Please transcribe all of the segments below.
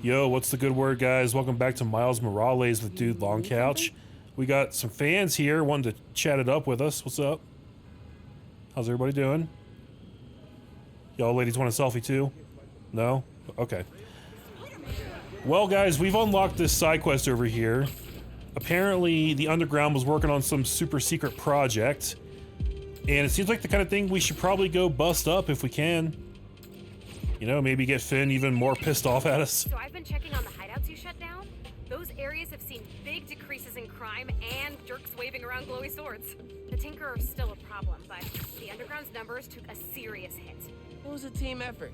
Yo, what's the good word, guys? Welcome back to Miles Morales with Dude Long Couch. We got some fans here wanting to chat it up with us. What's up? How's everybody doing? Y'all ladies want a selfie too? No? Okay. Well, guys, we've unlocked this side quest over here. Apparently, the Underground was working on some super secret project. And it seems like the kind of thing we should probably go bust up if we can. You know, maybe get Finn even more pissed off at us. So I've been checking on the hideouts you shut down. Those areas have seen big decreases in crime and jerks waving around glowy swords. The Tinker are still a problem, but the Underground's numbers took a serious hit. It was a team effort.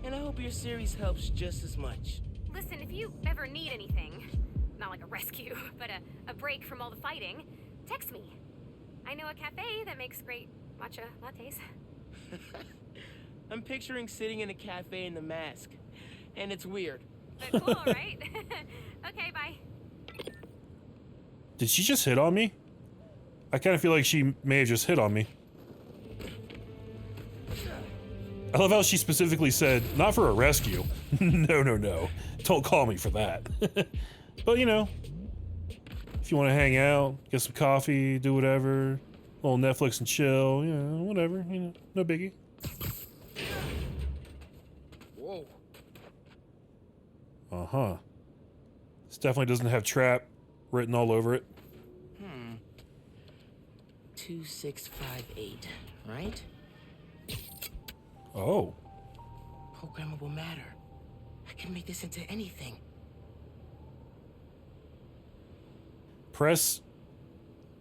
And I hope your series helps just as much. Listen, if you ever need anything, not like a rescue, but a break from all the fighting, text me. I know a cafe that makes great matcha lattes. I'm picturing sitting in a cafe in the mask, and it's weird. But cool, right? Okay, bye. Did she just hit on me? I kind of feel like she may have just hit on me. I love how she specifically said, not for a rescue. No, no, no. Don't call me for that. But, you know, if you want to hang out, get some coffee, do whatever, a little Netflix and chill, you know, whatever, you know, no biggie. Whoa. Uh-huh. This definitely doesn't have trap written all over it. 2658, right? Oh. Programmable matter. I can make this into anything. Press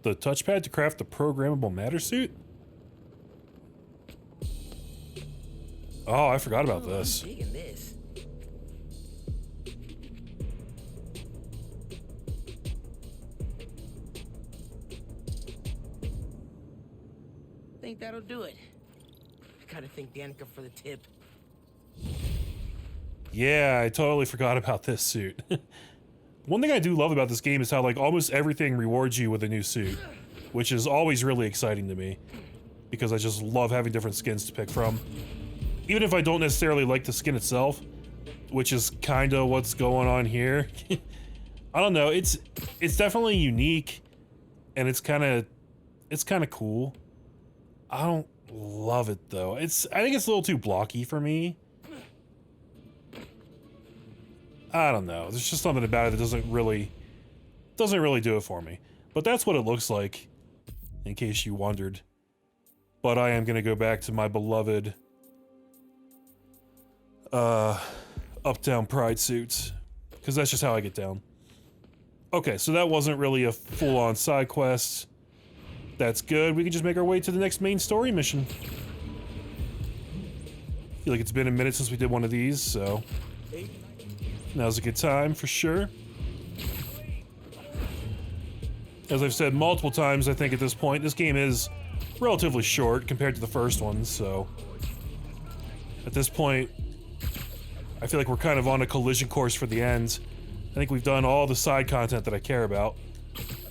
the touchpad to craft the programmable matter suit? Oh, I forgot about this. I'm digging this. Think that'll do it. I gotta thank Danica for the tip. Yeah, I totally forgot about this suit. One thing I do love about this game is how, like, almost everything rewards you with a new suit, which is always really exciting to me, because I just love having different skins to pick from. Even if I don't necessarily like the skin itself, which is kind of what's going on here. I don't know, it's definitely unique, and it's kind of cool. I don't love it though. I think it's a little too blocky for me. I don't know. There's just something about it that doesn't really do it for me. But that's what it looks like, in case you wondered. But I am gonna go back to my beloved Uptown Pride suits, because that's just how I get down. Okay, so that wasn't really a full-on side quest. That's good. We can just make our way to the next main story mission. Feel like it's been a minute since we did one of these, so now's a good time for sure. As I've said multiple times, I think at this point, this game is relatively short compared to the first one, so at this point, I feel like we're kind of on a collision course for the end. I think we've done all the side content that I care about.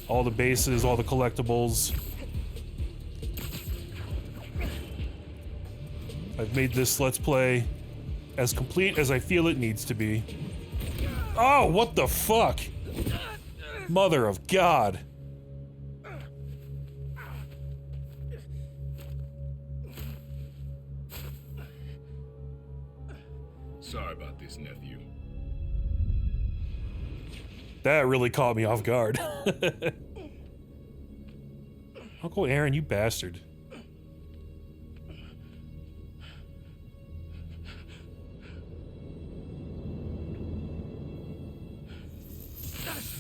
All the bases, all the collectibles. I've made this Let's Play as complete as I feel it needs to be. Oh, what the fuck? Mother of God. Sorry about this, nephew. That really caught me off guard. Uncle Aaron, you bastard.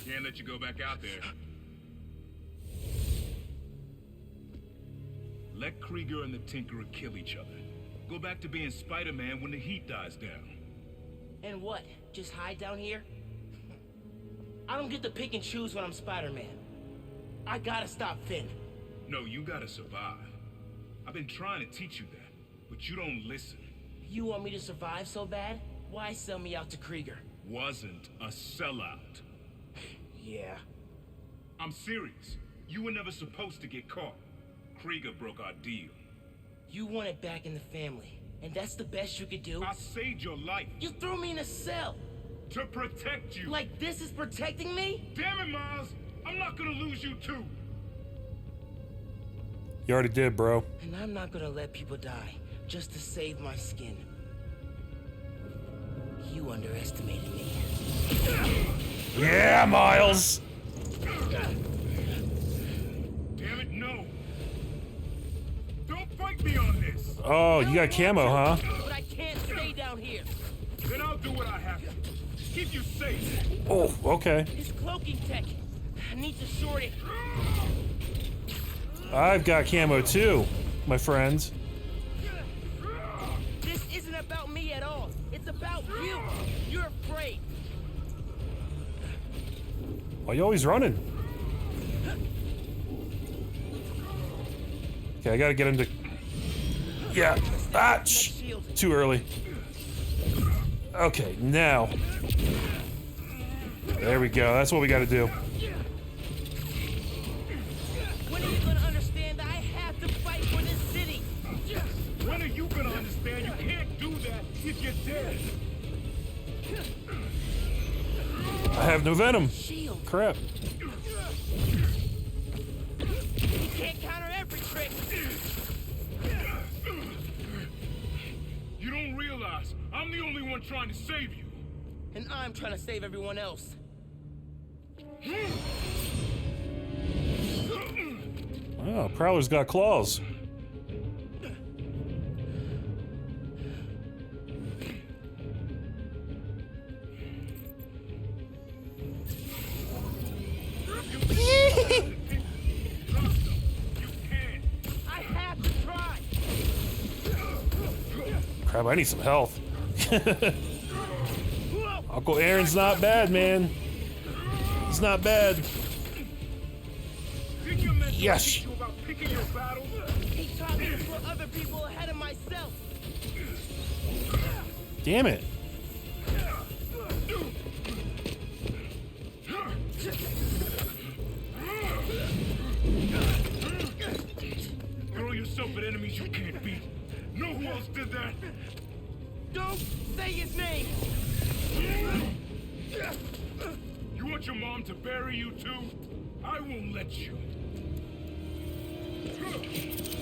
Can't let you go back out there. Let Krieger and the Tinkerer kill each other. Go back to being Spider-Man when the heat dies down. And what? Just hide down here? I don't get to pick and choose when I'm Spider-Man. I gotta stop Finn. No, you gotta survive. I've been trying to teach you that, but you don't listen. You want me to survive so bad? Why sell me out to Krieger? Wasn't a sellout. Yeah. I'm serious. You were never supposed to get caught. Krieger broke our deal. You want it back in the family, and that's the best you could do? I saved your life. You threw me in a cell. To protect you. Like this is protecting me? Damn it, Miles. I'm not gonna lose you too. You already did, bro. And I'm not gonna let people die just to save my skin. You underestimated me. Yeah, Miles. Damn it, no. Don't fight me on this. Oh, you got camo, huh? But I can't stay down here. Then I'll do what I have to. Keep you safe. Oh, okay. This cloaking tech. I need to short it. I've got camo too, my friends. This isn't about me at all. It's about you. You're afraid. Why you always running? Okay, I gotta get him to... Yeah. Ah, too early. Okay, now. There we go. That's what we gotta do. When are you gonna understand that I have to fight for this city? When are you gonna understand you can't do that if you're dead? I have no venom. Shield. Crap. You can't counter every trick. You don't realize I'm the only one trying to save you. And I'm trying to save everyone else. Oh, Prowler's got claws. I have to try. Crap, I need some health. Uncle Aaron's not bad, man. He's not bad. Did your mentor Yes. teach you about picking your battles? He taught me to put other people ahead of myself. Damn it. Throw yourself at enemies you can't beat. Know who else did that? Don't say his name. You want your mom to bury you too? I won't let you.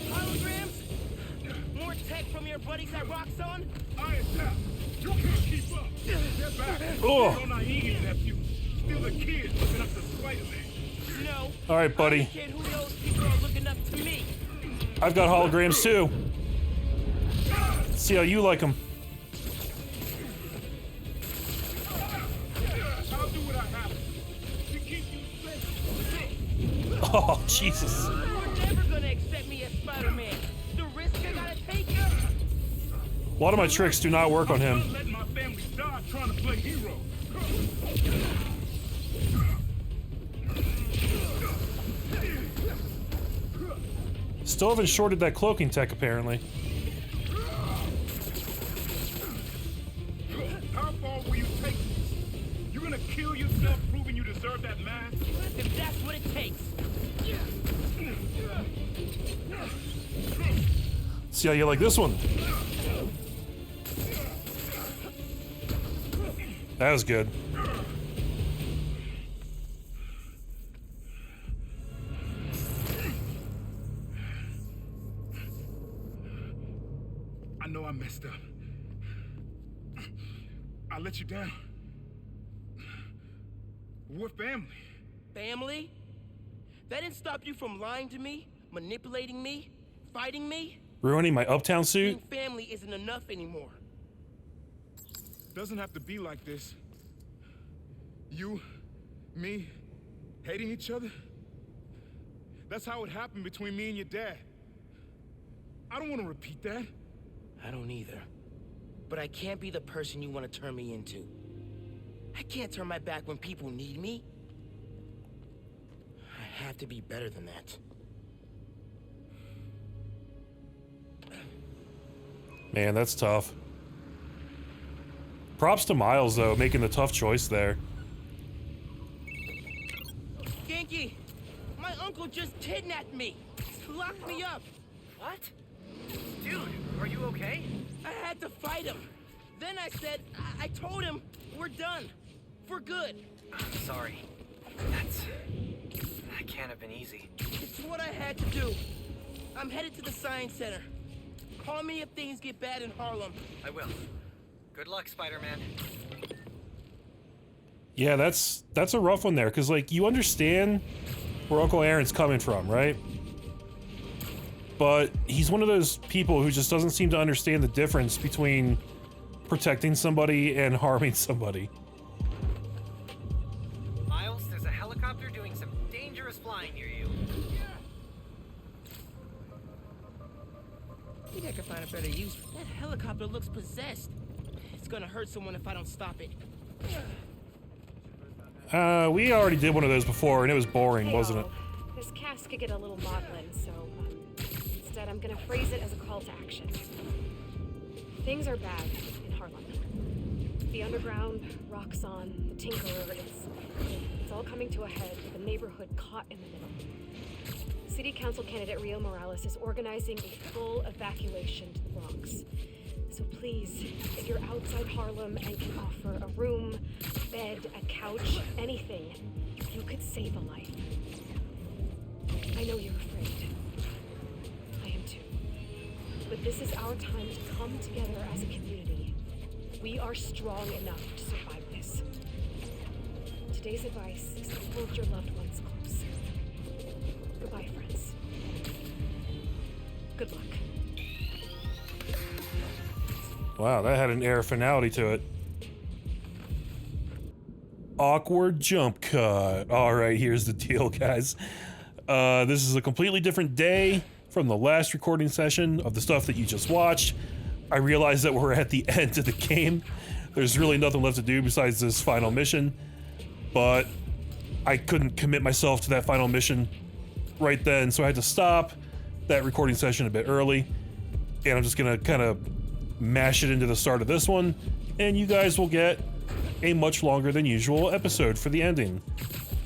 Holograms? More tech from your buddies at Roxxon? I attack. You can't keep up. Get back. Oh. So naive, nephew. Still a kid looking up to Spider-Man. No. All right, buddy. I'm the kid who knows people are looking up to me. I've got holograms too. See how you like them. I'll do what I have to keep you safe. Oh, Jesus. You're never gonna accept me as Spider-Man. The risk I gotta take. A lot of my tricks do not work on I'm him. not letting my family die trying to play hero. Still haven't shorted that cloaking tech, apparently. How far will you take this? You gonna kill yourself proving you deserve that mask? If that's what it takes. See how you like this one. That was good. I know I messed up. I let you down. We're family. Family? That didn't stop you from lying to me, manipulating me, fighting me? Ruining my Uptown suit? Being family isn't enough anymore. Doesn't have to be like this. You, me, hating each other? That's how it happened between me and your dad. I don't want to repeat that. I don't either. But I can't be the person you want to turn me into. I can't turn my back when people need me. I have to be better than that. Man, that's tough. Props to Miles, though, making the tough choice there. Genki, my uncle just kidnapped me. Locked me up. What? Dude, are you okay? I had to fight him. Then I said, I told him, we're done. For good. I'm sorry. That can't have been easy. It's what I had to do. I'm headed to the Science Center. Call me if things get bad in Harlem. I will. Good luck, Spider-Man. Yeah, that's a rough one there, because, like, you understand where Uncle Aaron's coming from, right? But he's one of those people who just doesn't seem to understand the difference between protecting somebody and harming somebody. Miles, there's a helicopter doing some dangerous flying near you. I think I can find a better use. That helicopter looks possessed. It's gonna hurt someone if I don't stop it. We already did one of those before, and it was boring, Hey, wasn't it? all. This cast could get a little maudlin, so instead I'm gonna phrase it as a call to action. Things are bad in Harlem. The underground, Roxxon, the Tinkerer, it's all coming to a head with the neighborhood caught in the middle. City Council candidate Rio Morales is organizing a full evacuation to the Bronx. So please, if you're outside Harlem and can offer a room, a bed, a couch, anything, you could save a life. I know you're afraid. I am too. But this is our time to come together as a community. We are strong enough to survive this. Today's advice is to hold your loved ones close. Goodbye, friends. Good luck. Wow, that had an air of finality to it. Awkward jump cut. All right, here's the deal, guys. This is a completely different day from the last recording session of the stuff that you just watched. I realize that we're at the end of the game. There's really nothing left to do besides this final mission, but I couldn't commit myself to that final mission right then, so I had to stop that recording session a bit early, and I'm just gonna kind of mash it into the start of this one, and you guys will get a much longer than usual episode for the ending.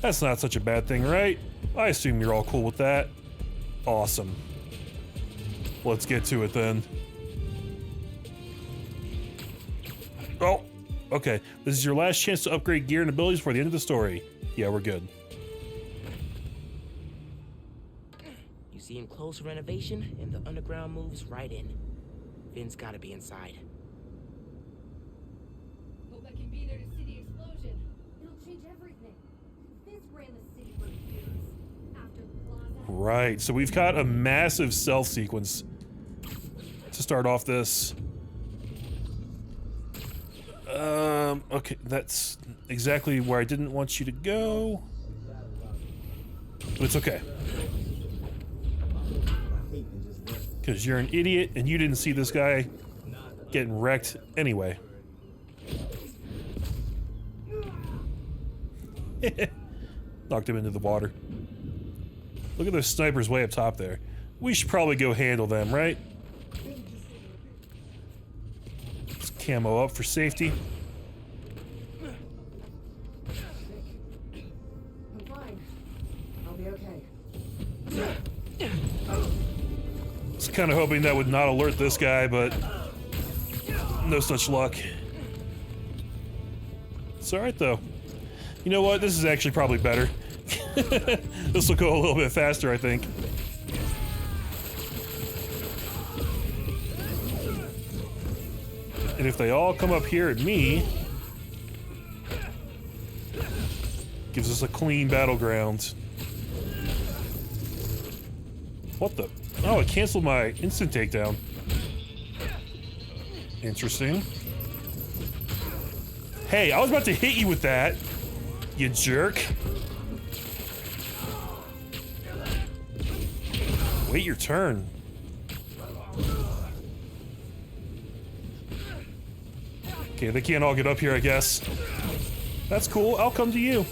That's not such a bad thing, right? I assume you're all cool with that. Awesome. Let's get to it then. Oh, okay. This is your last chance to upgrade gear and abilities before the end of the story. Yeah, we're good. You see him close renovation, and the underground moves right in. Finn's gotta be inside. Hope I can be there to see the explosion. It'll change everything. This ran the city for years. After the plaza. Right, so we've got a massive stealth sequence to start off this. Okay, that's exactly where I didn't want you to go. But it's okay. Because you're an idiot and you didn't see this guy getting wrecked anyway. Knocked him into the water. Look at those snipers way up top there. We should probably go handle them, right? Let's camo up for safety. I'm fine. I'll be okay. I was kind of hoping that would not alert this guy, but no such luck. It's alright though. You know what? This is actually probably better. This will go a little bit faster, I think. And if they all come up here at me, gives us a clean battleground. What the? Oh, it canceled my instant takedown. Interesting. Hey, I was about to hit you with that, you jerk. Wait your turn. Okay, they can't all get up here, I guess. That's cool, I'll come to you.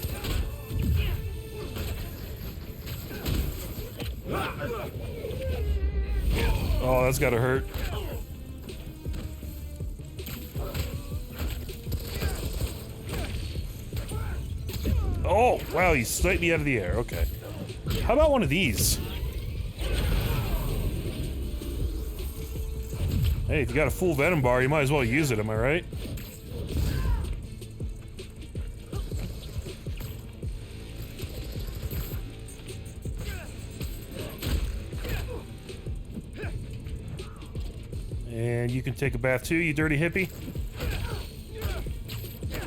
Oh, that's gotta hurt. Oh, wow, he sniped me out of the air. Okay. How about one of these? Hey, if you got a full venom bar, you might as well use it, am I right? And you can take a bath too, you dirty hippie.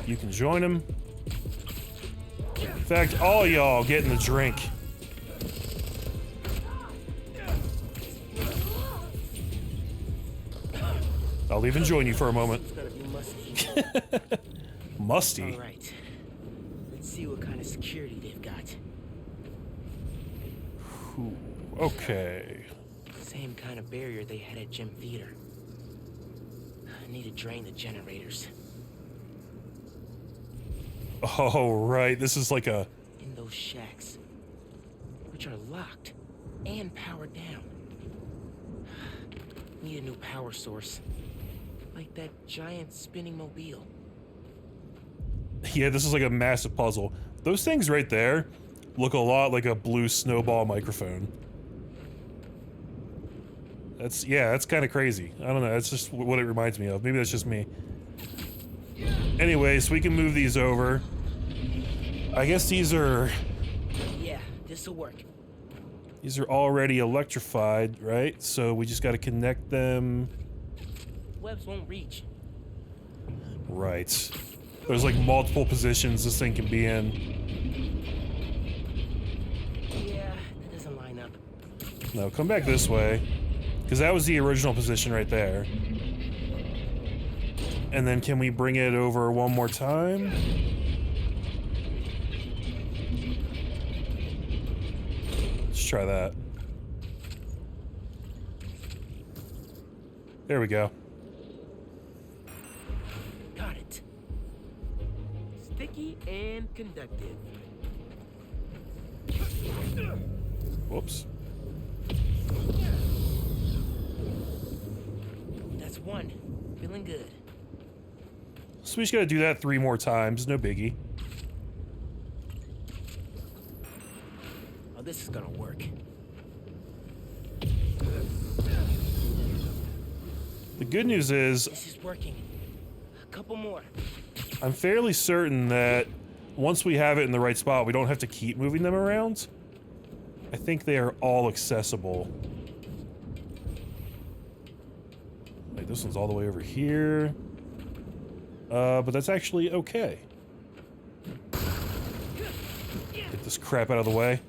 You can join him. In fact, all y'all get in the drink. I'll even join you for a moment. It's gonna be musty. Musty? All right. Let's see what kind of security they've got. Ooh, okay. Same kind of barrier they had at Gym Theater. I need to drain the generators. Oh, right. This is like a... In those shacks, which are locked and powered down. Need a new power source. Like that giant spinning mobile. Yeah, this is like a massive puzzle. Those things right there look a lot like a blue snowball microphone. That's, yeah, that's kind of crazy. I don't know, that's just what it reminds me of. Maybe that's just me. Anyways, we can move these over. I guess these are... Yeah, this'll work. These are already electrified, right? So we just got to connect them. Webs won't reach. Right. There's like multiple positions this thing can be in. Yeah, that doesn't line up. No, come back this way. Because that was the original position right there. And then can we bring it over one more time? Let's try that. There we go. Got it. Sticky and conductive. Whoops. That's one. Feeling good. So we just gotta do that 3 more times, no biggie. Oh, this is gonna work. The good news is, This is working. A couple more. I'm fairly certain that once we have it in the right spot, we don't have to keep moving them around. I think they are all accessible. Like, this one's all the way over here. But that's actually okay. Get this crap out of the way.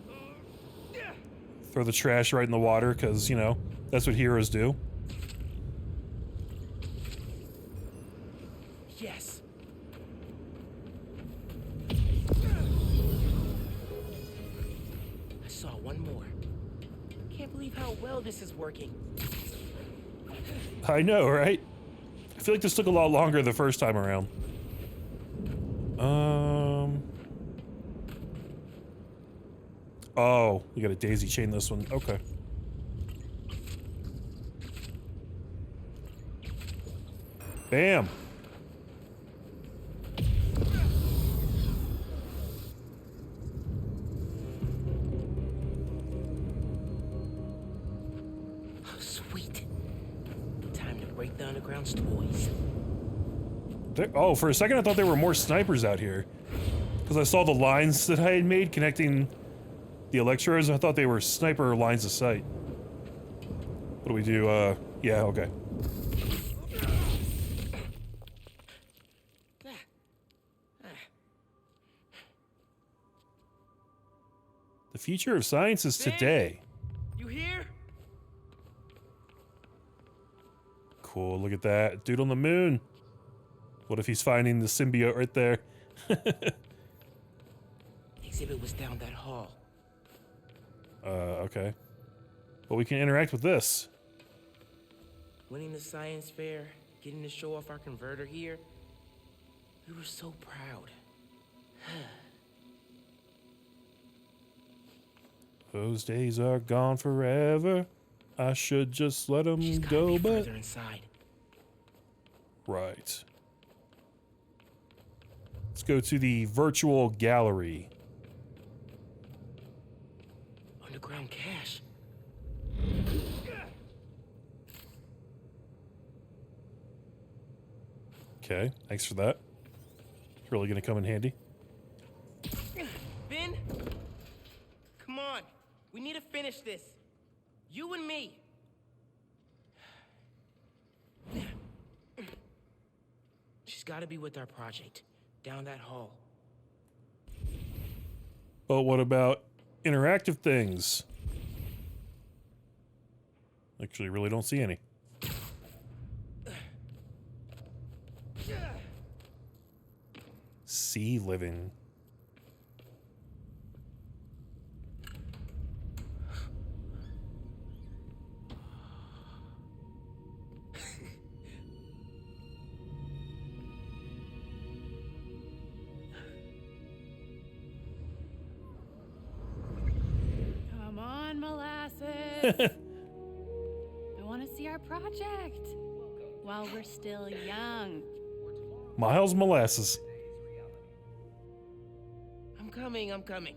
Throw the trash right in the water, because, you know, that's what heroes do. Yes. I saw one more. Can't believe how well this is working. I know, right? I feel like this took a lot longer the first time around. Oh, we gotta daisy chain this one. Okay. Bam. Oh, sweet. Time to break the underground's toys. Oh, for a second I thought there were more snipers out here. Because I saw the lines that I had made connecting the electrodes. I thought they were sniper lines of sight. What do we do? Yeah, okay. The future of science is today. You hear? Cool, look at that. Dude on the moon. What if he's finding the symbiote right there? Exhibit was down that hall. Okay. But we can interact with this. Winning the science fair, getting to show off our converter here. We were so proud. Those days are gone forever. I should just let them She's gotta go, be but... further inside. Right. Let's go to the virtual gallery. Underground cache. Okay, thanks for that. Really gonna come in handy. Ben, come on. We need to finish this. You and me. She's gotta be with our project. Down that hall. But what about interactive things? Actually, really don't see any. Sea living. Come on, molasses. I want to see our project while we're still young. Miles Molasses. I'm coming.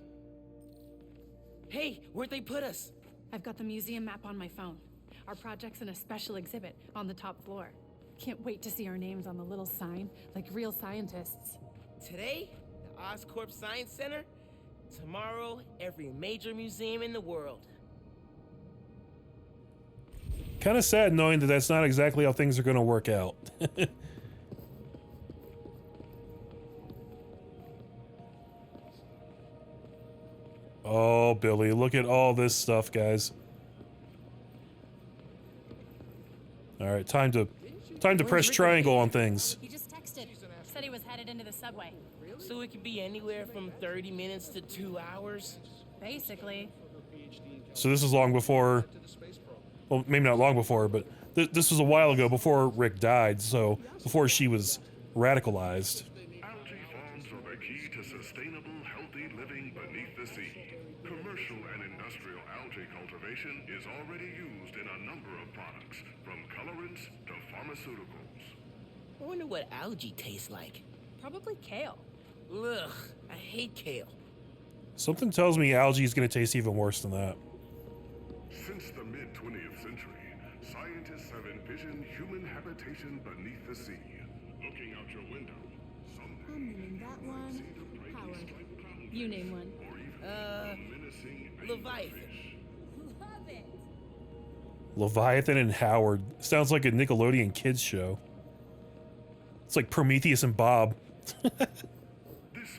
Hey, where'd they put us? I've got the museum map on my phone. Our project's in a special exhibit on the top floor. Can't wait to see our names on the little sign, like real scientists. Today, the Oscorp Science Center. Tomorrow, every major museum in the world. Kind of sad knowing that that's not exactly how things are going to work out. Oh, Billy, look at all this stuff, guys. All right, time to press triangle on things. He just texted. Said he was headed into the subway. So it could be anywhere from 30 minutes to 2 hours. Basically. So this is long before, well, maybe not long before, but this was a while ago, before Rick died, so before she was radicalized. Algae farms are the key to sustainable, healthy living beneath the sea. Commercial and industrial algae cultivation is already used in a number of products, from colorants to pharmaceuticals. I wonder what algae tastes like. Probably kale. Ugh, I hate kale. Something tells me algae is going to taste even worse than that. Since the mid-20th century, scientists have envisioned human habitation beneath the sea. Looking out your window, someday I'm naming that you might one see the brightly Howard. striped cloud You name one. or even menacing Leviathan. anglerfish. Love it. Leviathan and Howard. Sounds like a Nickelodeon kids show. It's like Prometheus and Bob. This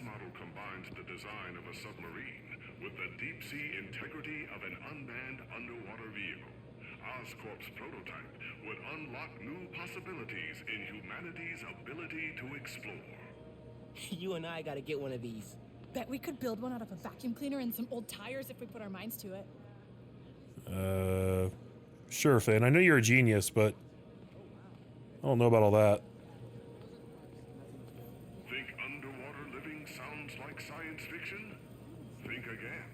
model combines the design of a submarine with the deep-sea integrity of an unmanned underwater vehicle. Oscorp's prototype would unlock new possibilities in humanity's ability to explore. You and I gotta get one of these. Bet we could build one out of a vacuum cleaner and some old tires if we put our minds to it. Sure, Finn. I know you're a genius, but I don't know about all that. Think underwater living sounds like science fiction? Think again.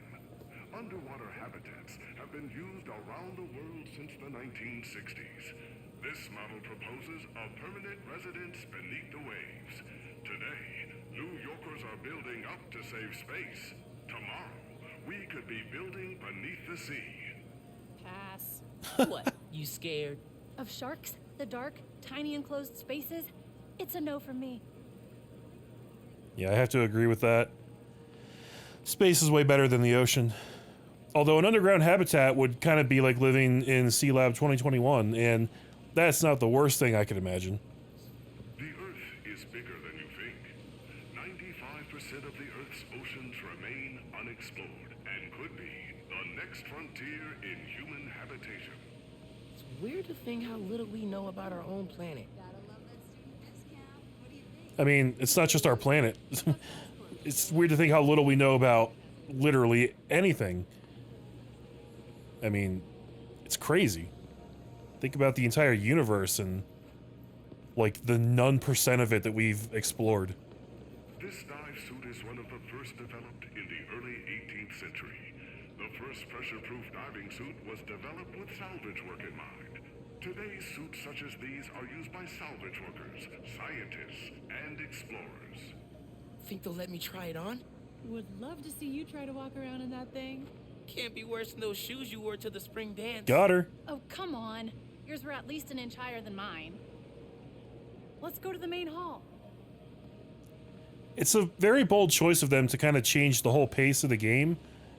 Underwater habitats have been used around the world since the 1960s. This model proposes a permanent residence beneath the waves. Today, New Yorkers are building up to save space. Tomorrow, we could be building beneath the sea. Pass. What, you scared? Of sharks, the dark, tiny enclosed spaces, it's a no from me. Yeah, I have to agree with that. Space is way better than the ocean. Although an underground habitat would kind of be like living in Sea Lab 2021, and that's not the worst thing I could imagine. The Earth is bigger than you think. 95% of the Earth's oceans remain unexplored and could be the next frontier in human habitation. It's weird to think how little we know about our own planet. Gotta love that student discount. What do you think? I mean, it's not just our planet. It's weird to think how little we know about literally anything. I mean, it's crazy. Think about the entire universe and, like, the none % of it that we've explored. This dive suit is one of the first developed in the early 18th century. The first pressure-proof diving suit was developed with salvage work in mind. Today's suits such as these are used by salvage workers, scientists, and explorers. Think they'll let me try it on? Would love to see you try to walk around in that thing. Can't be worse than those shoes you wore to the spring dance. Got her. Oh, come on. Yours were at least an inch higher than mine. Let's go to the main hall. It's a very bold choice of them to kind of change the whole pace of the game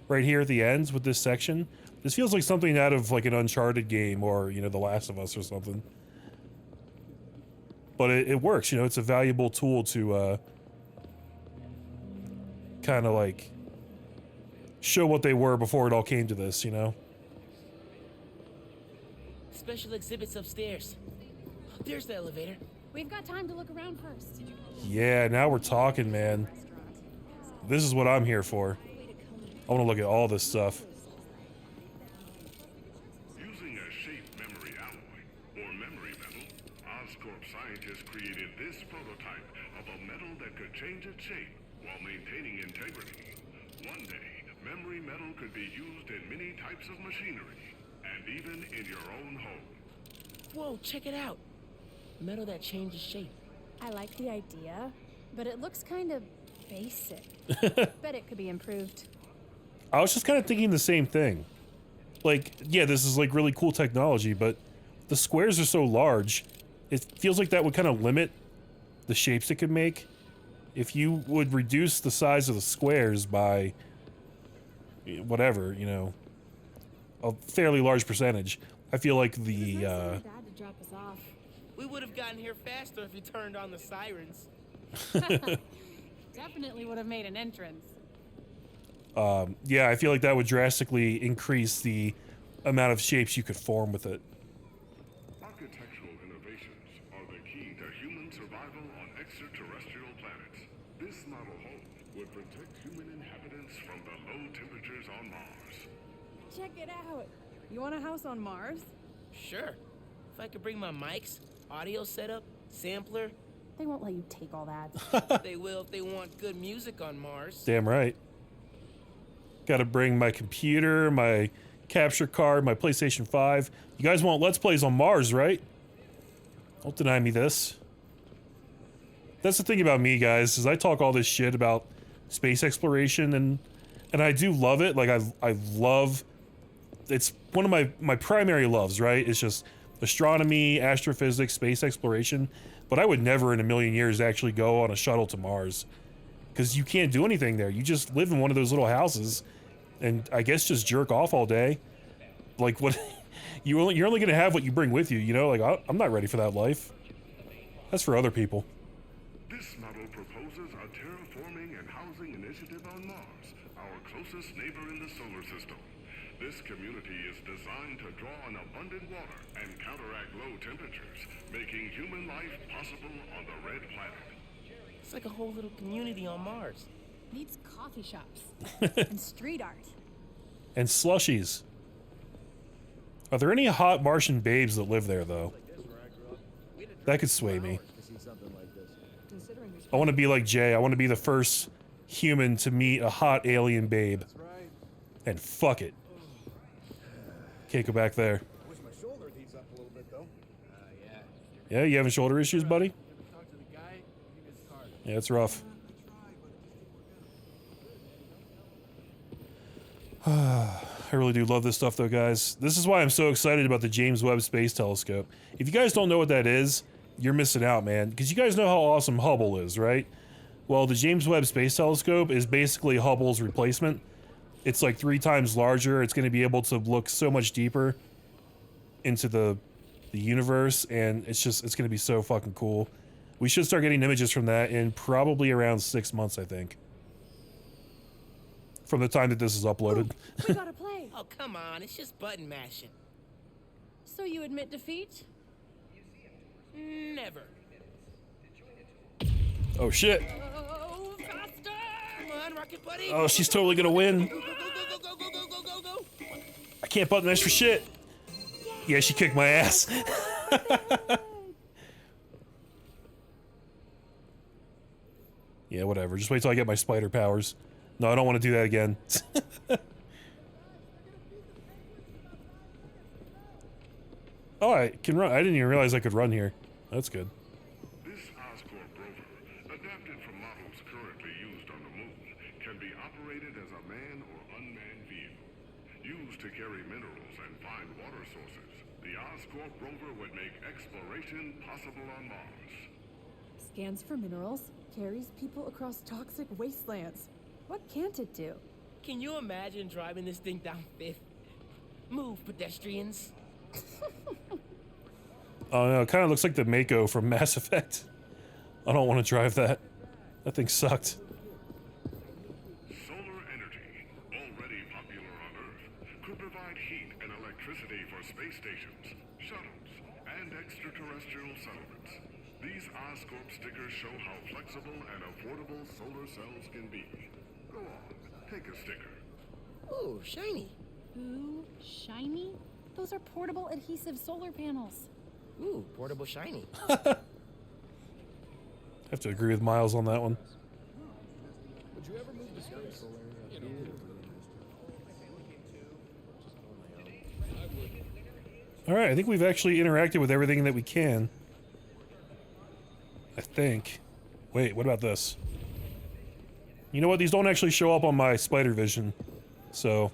right here at the end with this section. This feels like something out of like an Uncharted game or, you know, The Last of Us or something. but it works. You know, it's a valuable tool to kind of like show what they were before it all came to this, you know? Special exhibits upstairs. There's the elevator. We've got time to look around first. Yeah, now we're talking, man. This is what I'm here for. I want to look at all this stuff. Using a shape memory alloy, or memory metal, Oscorp scientists created this prototype of a metal that could change its shape while maintaining integrity. One day, memory metal could be used in many types of machinery, and even in your own home. Whoa, check it out. Metal that changes shape. I like the idea, but it looks kind of basic. Bet it could be improved. I was just kind of thinking the same thing. Like, yeah, this is like really cool technology, but the squares are so large, it feels like that would kind of limit the shapes it could make. If you would reduce the size of the squares by whatever, you know, a fairly large percentage, I feel like the Dad to drop us off. We would have gotten here faster if you turned on the sirens. Definitely would have made an entrance. yeah, I feel like that would drastically increase the amount of shapes you could form with it. Architectural innovations are the key to human survival on extraterrestrial planets. This model home would protect human inhabitants from the low temperatures on Mars. Check it out. You want a house on Mars? Sure. If I could bring my mics, audio setup, sampler, They won't let you take all that. they will if they want good music on Mars. Damn right. Gotta bring my computer, my capture card, my PlayStation 5. You guys want Let's Plays on Mars, right? Don't deny me this. That's the thing about me, guys, is I talk all this shit about space exploration, and I do love it. Like, I love... It's one of my primary loves, right? It's just astronomy, astrophysics, space exploration. But I would never in a million years actually go on a shuttle to Mars. Because you can't do anything there. You just live in one of those little houses and I guess just jerk off all day. Like, what? You're only going to have what you bring with you, you know? Like, I'm not ready for that life. That's for other people. This model proposes a terraforming and housing initiative on Mars, our closest neighbor in the solar system. This community is designed to draw on abundant water and counteract low temperatures, making human life possible on the red planet. It's like a whole little community on Mars. Needs coffee shops. And street art. And slushies. Are there any hot Martian babes that live there, though? That could sway me. I want to be like Jay. I want to be the first human to meet a hot alien babe. And fuck it. Can't go back there. Yeah, you having shoulder issues, buddy? Yeah, it's rough. I really do love this stuff, though, guys. This is why I'm so excited about the James Webb Space Telescope. If you guys don't know what that is, you're missing out, man. Because you guys know how awesome Hubble is, right? Well, the James Webb Space Telescope is basically Hubble's replacement. It's like 3 times larger. It's going to be able to look so much deeper into the universe, and it's going to be so fucking cool. We should start getting images from that in probably around 6 months, I think. From the time that this is uploaded. Ooh, we gotta play. Oh, come on. It's just button mashing. So you admit defeat? Never. Oh, shit. Oh, faster! Come on, Rocket Buddy. Oh, she's totally gonna win. Go, go, go, go, go, go, go, go, go. I can't button mash for shit. Yeah, she kicked my ass. Yeah, whatever. Just wait till I get my spider powers. No, I don't want to do that again. Oh, I can run. I didn't even realize I could run here. That's good. This Oscorp rover, adapted from models currently used on the moon, can be operated as a man or unmanned vehicle. Used to carry minerals and find water sources, the Oscorp rover would make exploration possible on Mars. Scans for minerals, carries people across toxic wastelands. What can't it do? Can you imagine driving this thing down 5th? Move, pedestrians. Oh no, it kind of looks like the Mako from Mass Effect. I don't want to drive that. That thing sucked. Solar energy, already popular on Earth, could provide heat and electricity for space stations, shuttles, and extraterrestrial settlements. These Oscorp stickers show how flexible and affordable solar cells can be. Go on, take a sticker. Ooh, shiny. Ooh, shiny? Those are portable adhesive solar panels. Ooh, portable shiny. I have to agree with Miles on that one. Alright, I think we've actually interacted with everything that we can. I think. Wait, what about this? You know what? These don't actually show up on my spider vision. So.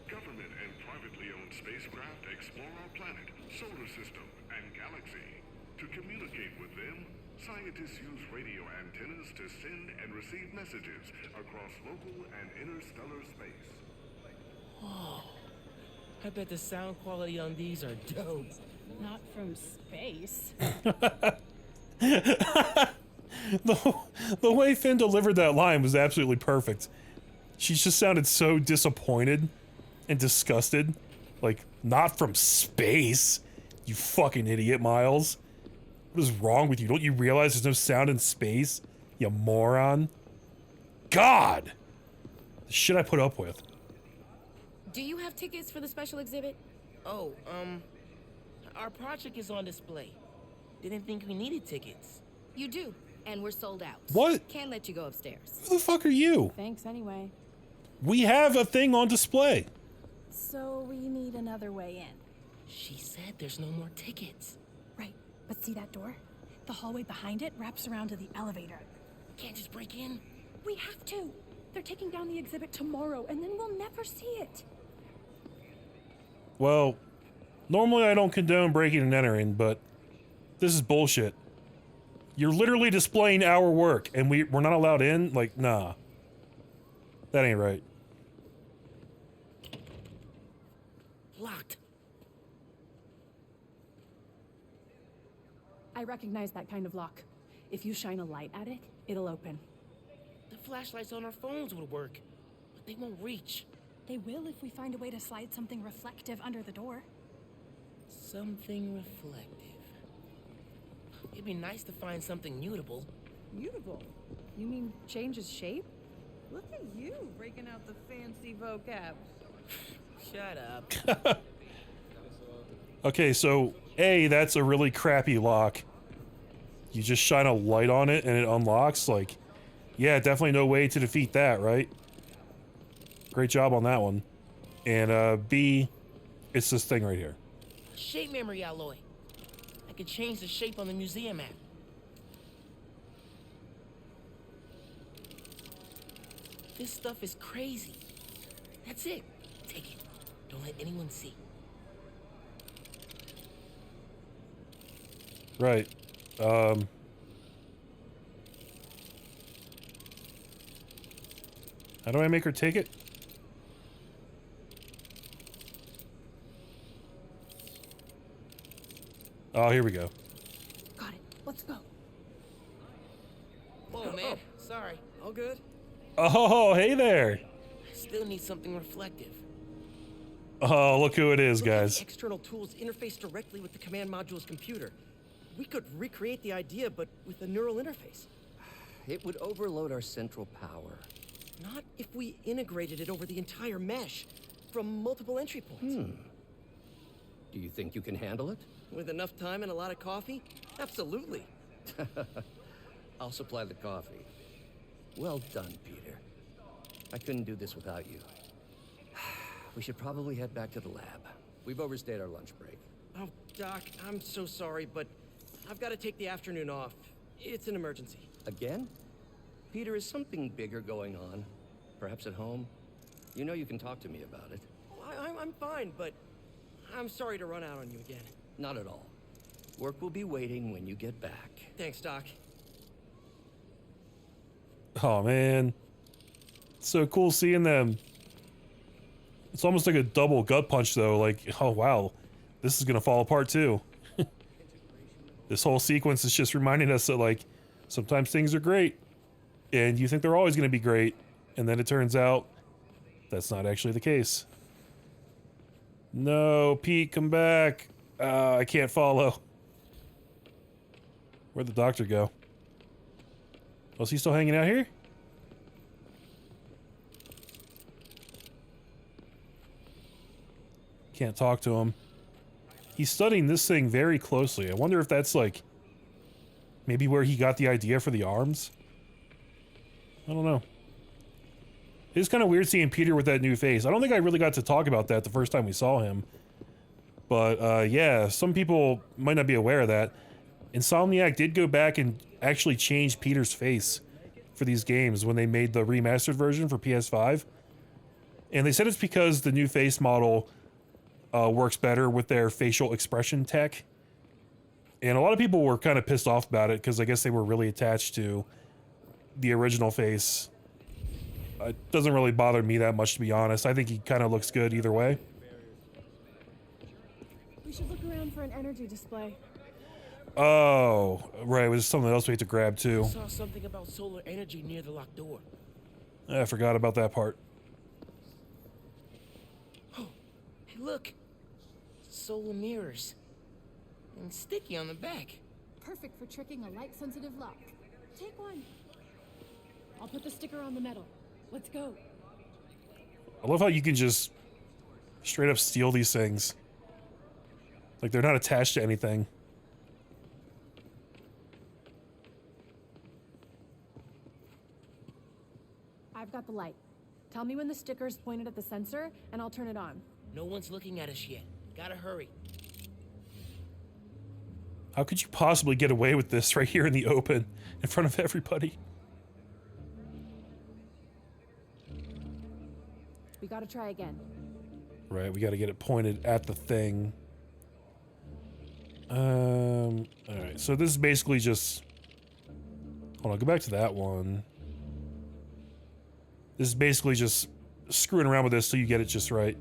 Government and privately owned spacecraft explore our planet, solar system, and galaxy. To communicate with them, scientists use radio antennas to send and receive messages across local and interstellar space. Whoa. I bet the sound quality on these are dope. Not from space. The way Finn delivered that line was absolutely perfect. She just sounded so disappointed and disgusted. Like, not from space, you fucking idiot, Miles. What is wrong with you? Don't you realize there's no sound in space, you moron? God! The shit I put up with. Do you have tickets for the special exhibit? Oh, our project is on display. Didn't think we needed tickets. You do, and we're sold out. What? Can't let you go upstairs. Who the fuck are you? Thanks anyway. We have a thing on display. So we need another way in. She said there's no more tickets. Right, but see that door? The hallway behind it wraps around to the elevator. Can't just break in. We have to. They're taking down the exhibit tomorrow, and then we'll never see it. Well, normally I don't condone breaking and entering, but this is bullshit. You're literally displaying our work, and we're not allowed in? Like, nah. That ain't right. Locked. I recognize that kind of lock. If you shine a light at it, it'll open. The flashlights on our phones would work, but they won't reach. They will if we find a way to slide something reflective under the door. Something reflective. It'd be nice to find something mutable. Mutable? You mean change its shape? Look at you breaking out the fancy vocab. Shut up. Okay, so A, that's a really crappy lock. You just shine a light on it and it unlocks, like, yeah, definitely no way to defeat that, right? Great job on that one. And B, it's this thing right here. Shape memory alloy. I could change the shape on the museum map. This stuff is crazy. That's it. Take it. Don't let anyone see. Right. How do I make her take it? Oh, here we go. Got it. Let's go. Whoa, man. Sorry. All good? Oh, hey there. Still need something reflective. Oh, look who it is, Looks like guys. the external tools interface directly with the command module's computer. We could recreate the idea, but with a neural interface. It would overload our central power. Not if we integrated it over the entire mesh, from multiple entry points. Do you think you can handle it? With enough time and a lot of coffee? Absolutely. I'll supply the coffee. Well done, Peter. I couldn't do this without you. We should probably head back to the lab. We've overstayed our lunch break. Oh, Doc, I'm so sorry, but I've got to take the afternoon off. It's an emergency. Again? Peter, is something bigger going on? Perhaps at home? You know you can talk to me about it. I'm fine, but I'm sorry to run out on you again. Not at all. Work will be waiting when you get back. Thanks, Doc. Oh, man. It's so cool seeing them. It's almost like a double gut punch, though. Like, oh, wow. This is gonna fall apart, too. This whole sequence is just reminding us that, like, sometimes things are great, and you think they're always going to be great, and then it turns out that's not actually the case. No, Pete, come back. I can't follow. Where'd the doctor go? Oh, is he still hanging out here? Can't talk to him. He's studying this thing very closely. I wonder if that's, like, maybe where he got the idea for the arms? I don't know. It's kind of weird seeing Peter with that new face. I don't think I really got to talk about that the first time we saw him. But, yeah, some people might not be aware of that. Insomniac did go back and actually change Peter's face for these games when they made the remastered version for PS5. And they said it's because the new face model works better with their facial expression tech. And a lot of people were kind of pissed off about it because I guess they were really attached to the original face. It doesn't really bother me that much, to be honest. I think he kind of looks good either way. We should look around for an energy display. Oh, right. It was something else we had to grab too. I saw something about solar energy near the locked door. I forgot about that part. Oh, hey, look. Solar mirrors. And sticky on the back. Perfect for tricking a light-sensitive lock. Take one. I'll put the sticker on the metal. Let's go. I love how you can just straight up steal these things. Like they're not attached to anything. I've got the light. Tell me when the sticker's pointed at the sensor, and I'll turn it on. No one's looking at us yet. Gotta hurry. How could you possibly get away with this right here in the open, in front of everybody? We gotta try again. Right, we gotta get it pointed at the thing. Alright, so this is basically just... Hold on, go back to that one. This is basically just screwing around with this so you get it just right.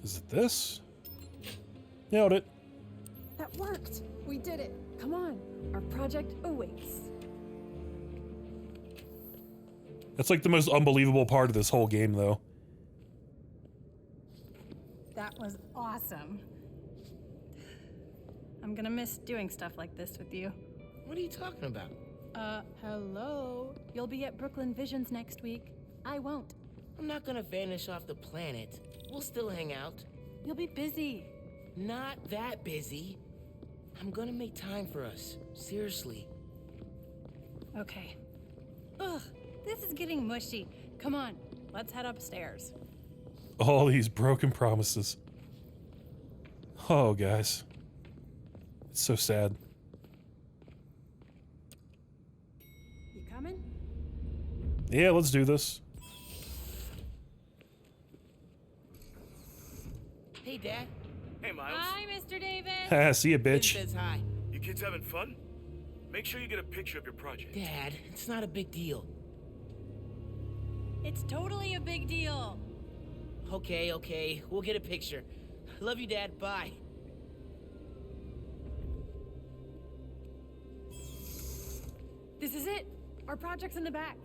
Is it this? Nailed it. That worked! We did it! Come on, our project awaits. That's like the most unbelievable part of this whole game, though. That was awesome. I'm gonna miss doing stuff like this with you. What are you talking about? Hello? You'll be at Brooklyn Visions next week. I won't. I'm not gonna vanish off the planet. We'll still hang out. You'll be busy. Not that busy. I'm gonna make time for us. Seriously. Okay. Ugh, this is getting mushy. Come on, let's head upstairs. All these broken promises. Oh, guys. It's so sad. You coming? Yeah, let's do this. Hey, Dad. Hey, Miles. Hi, Mr. Davis. See ya, Finn bitch. says hi. You kids having fun? Make sure you get a picture of your project. Dad, it's not a big deal. It's totally a big deal. Okay. We'll get a picture. Love you, Dad. Bye. This is it. Our project's in the back.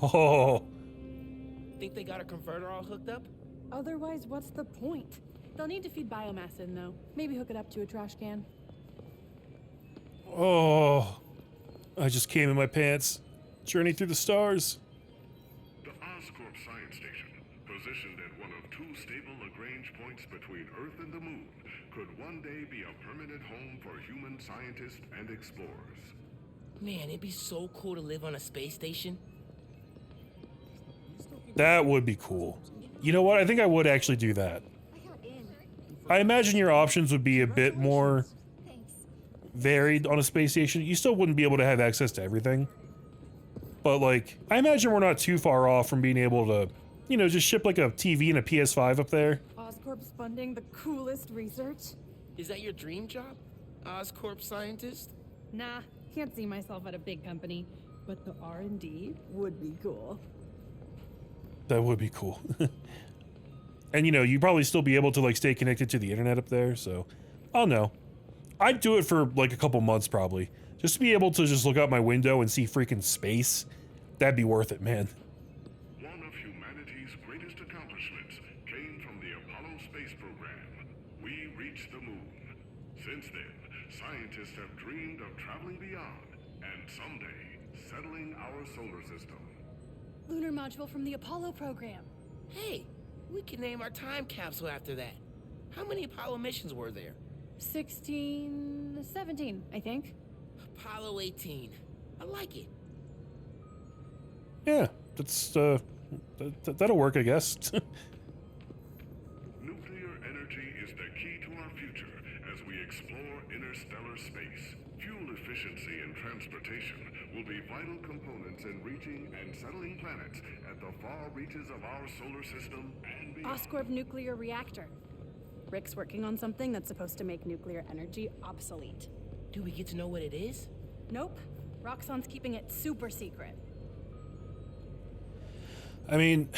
Oh. Think they got a converter all hooked up? Otherwise, what's the point? They'll need to feed biomass in, though. Maybe hook it up to a trash can. Oh. I just came in my pants. Journey through the stars. The Oscorp Science Station, positioned at one of two stable Lagrange points between Earth and the Moon, could one day be a permanent home for human scientists and explorers. Man, it'd be so cool to live on a space station. That would be cool. You know what? I think I would actually do that. I imagine your options would be a bit more varied on a space station. You still wouldn't be able to have access to everything. But, like, I imagine we're not too far off from being able to, you know, just ship, like, a TV and a PS5 up there. Oscorp's funding the coolest research. Is that your dream job? Oscorp scientist? Nah, can't see myself at a big company. But the R&D would be cool. That would be cool. And, you know, you'd probably still be able to, like, stay connected to the internet up there, so I'll know. I'd do it for like a couple months probably. Just to be able to just look out my window and see freaking space. That'd be worth it, man. One of humanity's greatest accomplishments came from the Apollo space program. We reached the moon. Since then, scientists have dreamed of traveling beyond and someday settling our solar system. Lunar module from the Apollo program. Hey, we can name our time capsule after that. How many Apollo missions were there? 16, 17, I think. Apollo 18. I like it. Yeah, that's, that'll work, I guess. Nuclear energy is the key to our future as we explore interstellar space. Fuel efficiency and transportation will be vital components in reaching and settling planets at the far reaches of our solar system and beyond. Oscorp nuclear reactor. Rick's working on something that's supposed to make nuclear energy obsolete. Do we get to know what it is? Nope. Roxxon's keeping it super secret. I mean,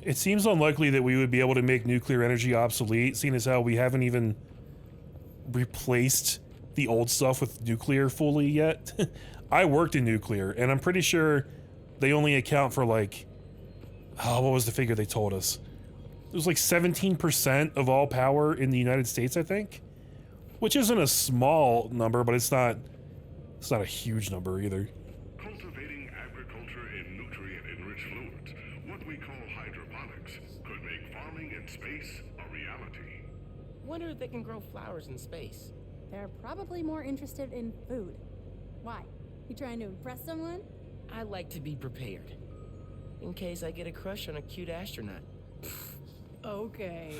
it seems unlikely that we would be able to make nuclear energy obsolete, seeing as how we haven't even replaced the old stuff with nuclear fully yet. I worked in nuclear, and I'm pretty sure they only account for like, oh, what was the figure they told us? It was like 17% of all power in the United States, I think, which isn't a small number, but it's not a huge number either. Cultivating agriculture in nutrient-enriched fluids, what we call hydroponics, could make farming in space a reality. Wonder if they can grow flowers in space. They're probably more interested in food. Why? You trying to impress someone? I like to be prepared. In case I get a crush on a cute astronaut. Okay.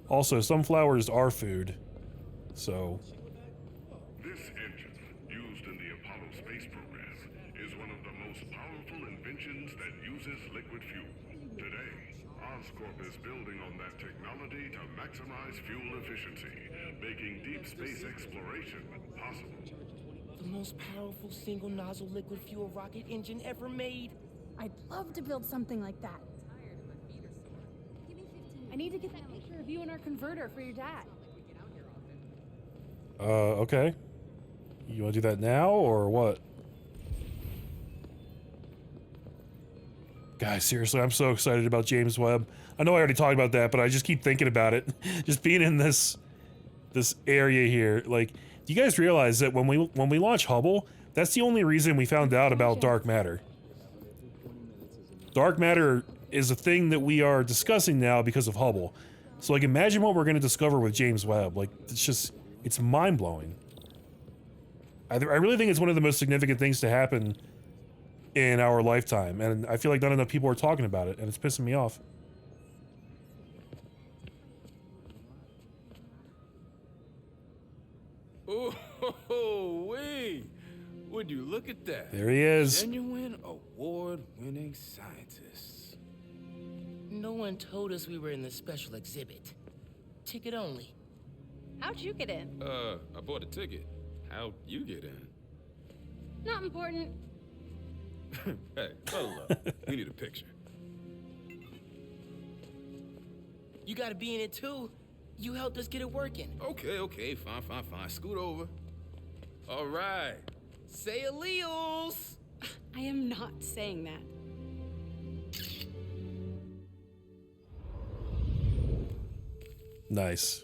Also, some flowers are food, so... This engine, used in the Apollo space program, is one of the most powerful inventions that uses liquid fuel. Today, Oscorp is building on that technology to maximize fuel efficiency, making deep space exploration possible. The most powerful single nozzle liquid fuel rocket engine ever made. I'd love to build something like that. I need to get that picture of you in our converter for your dad. Okay. You want to do that now, or what? Guys, seriously, I'm so excited about James Webb. I know I already talked about that, but I just keep thinking about it. Just being in this area here. Like, do you guys realize that when we launch Hubble, that's the only reason we found out about dark matter? Dark matter is a thing that we are discussing now because of Hubble. So, like, imagine what we're going to discover with James Webb. Like, it's mind-blowing. I really think it's one of the most significant things to happen in our lifetime, and I feel like not enough people are talking about it, and it's pissing me off. Oh, wait! Would you look at that? There he is. Genuine award-winning scientists. No one told us we were in the special exhibit. Ticket only. How'd you get in? I bought a ticket. How'd you get in? Not important. Hey, hold up. We need a picture. You gotta be in it too. You helped us get it working. Okay, fine. Scoot over. All right. Say alleles. I am not saying that. Nice.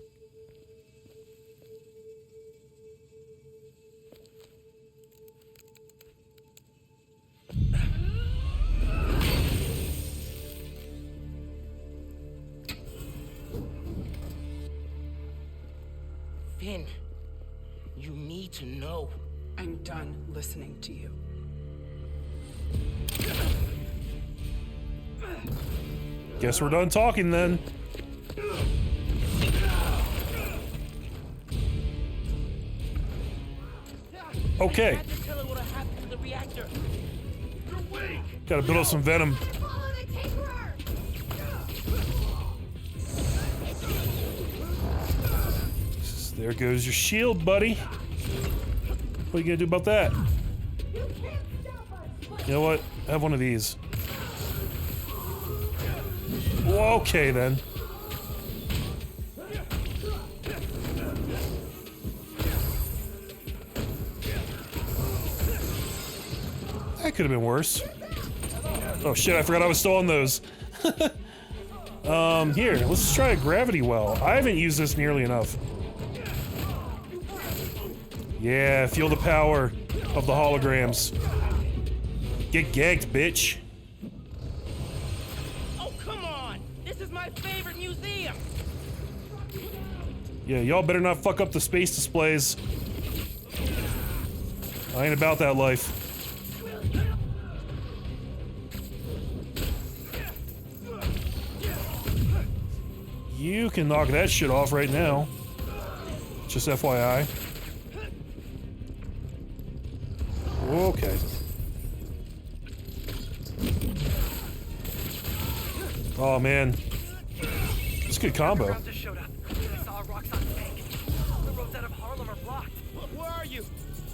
Finn, you need to know. I'm done listening to you. Guess we're done talking then. Okay. Gotta build up some venom. There goes your shield, buddy. What are you gonna do about that? You know what? Have one of these. Okay then. That could have been worse. Oh shit, I forgot I was still on those. Here, let's try a gravity well. I haven't used this nearly enough. Yeah, feel the power of the holograms. Get gagged, bitch. Oh, come on! This is my favorite museum! Yeah, y'all better not fuck up the space displays. I ain't about that life. You can knock that shit off right now. Just FYI. Okay. Oh man. It's a good combo. Underground just showed up. I saw a Roxxon tank. The roads out of Harlem are blocked. Where are you?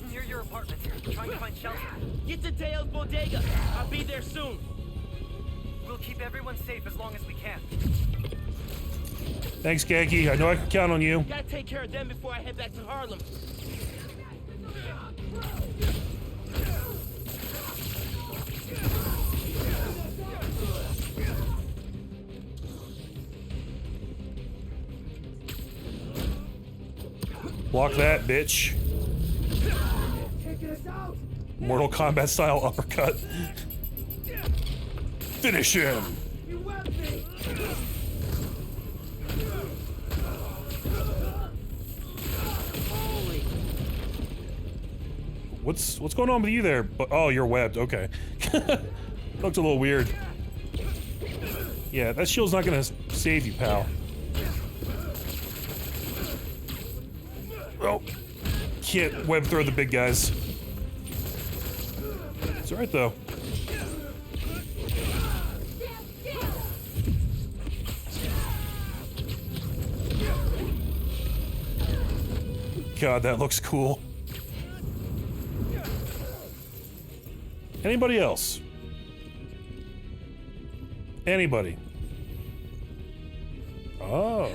Near your apartment here, trying to find shelter. Get to Teo's bodega. I'll be there soon. We'll keep everyone safe as long as we can. Thanks, Genki. I know I can count on you. Gotta take care of them before I head back to Harlem. Block that, bitch. Mortal Kombat style uppercut. Finish him. What's going on with you there? But oh, you're webbed. Okay. Looked a little weird. Yeah, that shield's not gonna save you, pal. Oh, can't web throw the big guys. It's alright though. God, that looks cool. Anybody else? Anybody? Oh.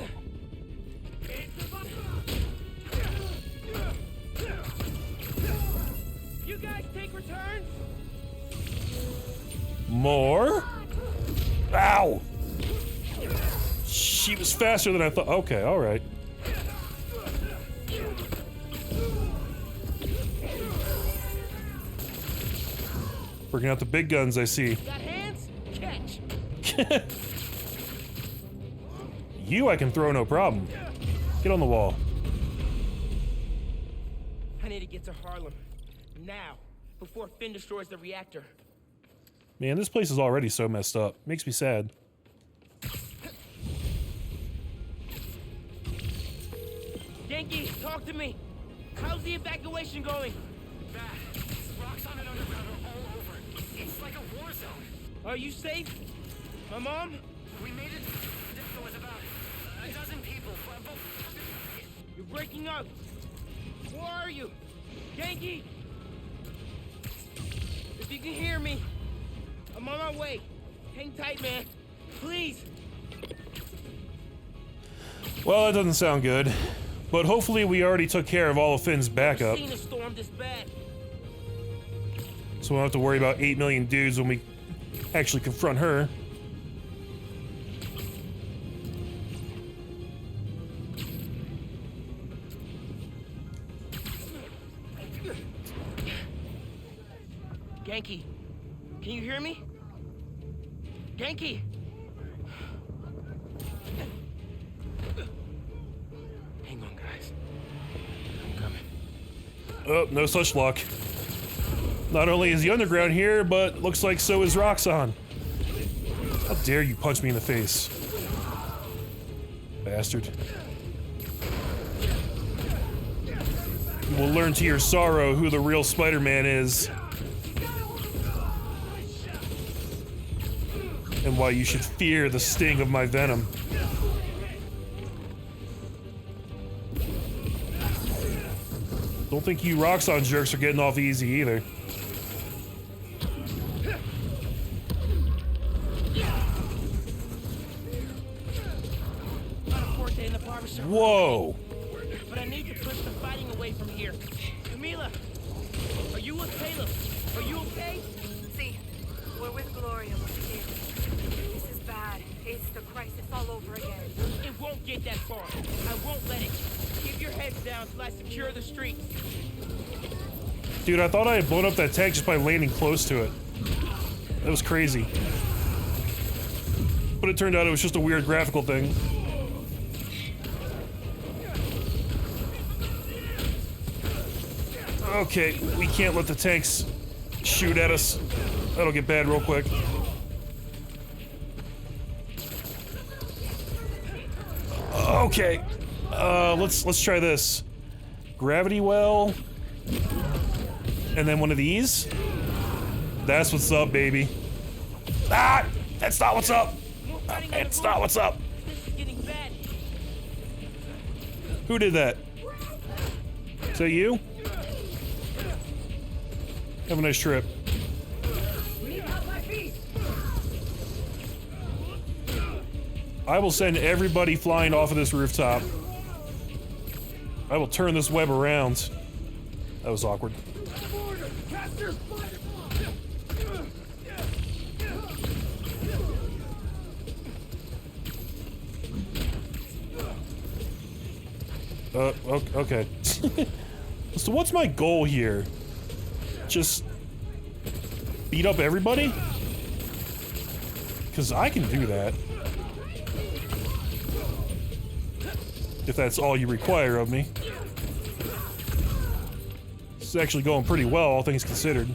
You guys take returns? More? Ow! She was faster than I thought. Okay, alright. Bringing out the big guns, I see. Got hands? Catch. You I can throw, no problem. Get on the wall. I need to get to Harlem. Now. Before Finn destroys the reactor. Man, this place is already so messed up. Makes me sad. Genki, talk to me. How's the evacuation going? Bad. Roxxon and Underground are all over. It's like a war zone. Are you safe? My mom? We made it. There was about a dozen people. You're breaking up. Where are you? Genki! If you can hear me, I'm on my way. Hang tight, man. Please. Well, that doesn't sound good. But hopefully we already took care of all of Finn's backup. I've seen a storm this bad. So we don't have to worry about 8 million dudes when we actually confront her. Genki, can you hear me? Genki! Hang on, guys. I'm coming. Oh, no such luck. Not only is the Underground here, but looks like so is Roxxon. How dare you punch me in the face. Bastard. You will learn to your sorrow who the real Spider-Man is. And why you should fear the sting of my venom. Don't think you Roxxon jerks are getting off easy either. Whoa! But I need to push the fighting away from here. Camila, are you with Caleb? Are you okay? down till I secure the streets. Dude, I thought I had blown up that tank just by landing close to it. That was crazy. But it turned out it was just a weird graphical thing. Okay, we can't let the tanks shoot at us. That'll get bad real quick. Okay, let's try this. Gravity well, and then one of these. That's what's up, baby. Ah, that's not what's up. It's not what's up. This is getting bad. Who did that? Is that you? Have a nice trip. I will send everybody flying off of this rooftop. I will turn this web around. That was awkward. Okay. So what's my goal here? Just beat up everybody? Because I can do that. If that's all you require of me. This is actually going pretty well, all things considered.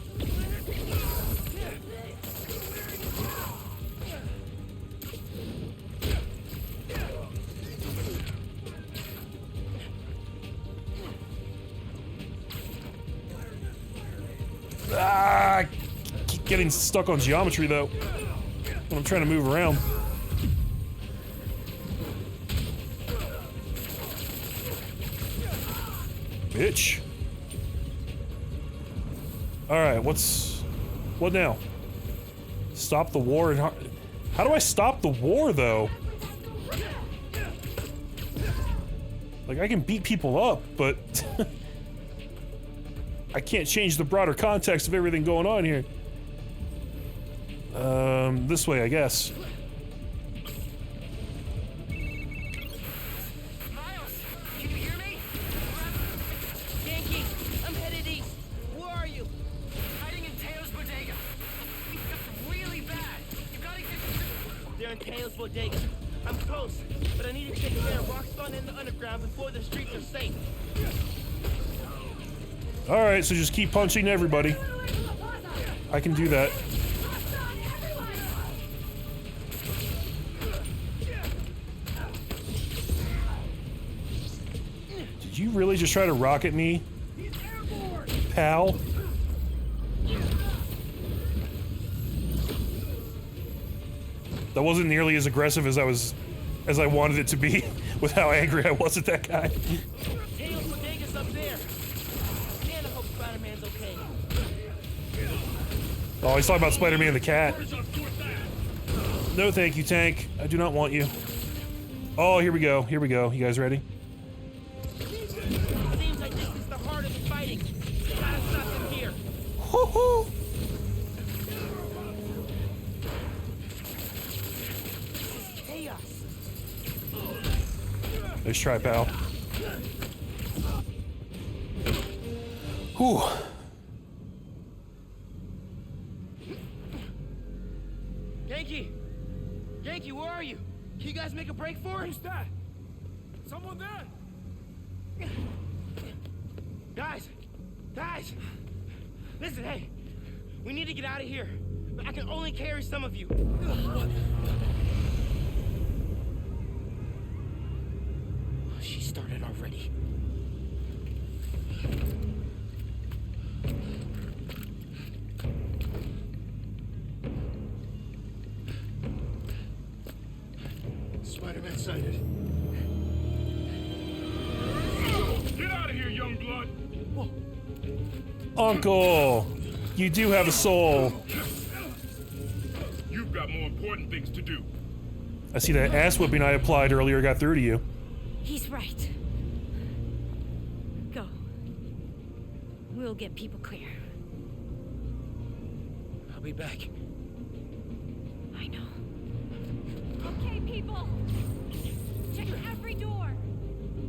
Ah, keep getting stuck on geometry though when I'm trying to move around. Bitch. Alright, what now? Stop the war in How do I stop the war though? Like, I can beat people up, but I can't change the broader context of everything going on here. This way, I guess. Miles, can you hear me? Yankee, I'm headed east. Where are you? Hiding in Teo's bodega. It's really bad. You gotta get. They're in Teo's bodega. I'm close, but I need to take care of Roxxon in the underground before the streets are safe. Alright, so just keep punching everybody. I can do that. Did you really just try to rocket me, pal? That wasn't nearly as aggressive as I wanted it to be with how angry I was at that guy. Teo's bodega's up there. Man, I hope Spider-Man's okay. Oh, he's talking about Spider-Man the cat. No thank you, tank. I do not want you. Oh, here we go. Here we go. You guys ready? Seems like this is the heart of the fighting. Gotta stop them here. Hoo-hoo! Chaos. Nice try, pal. Whew. Yankee! Yankee, where are you? Can you guys make a break for it? Who's that? Someone there? Guys! Guys! Listen, hey. We need to get out of here. But I can only carry some of you. What? She started already. Spider-Man sighted. Get out of here, young blood! Uncle, you do have a soul. You've got more important things to do. I see that ass whipping I applied earlier got through to you. He's right. Go. We'll get people clear. I'll be back. I know. Okay, people. Check every door.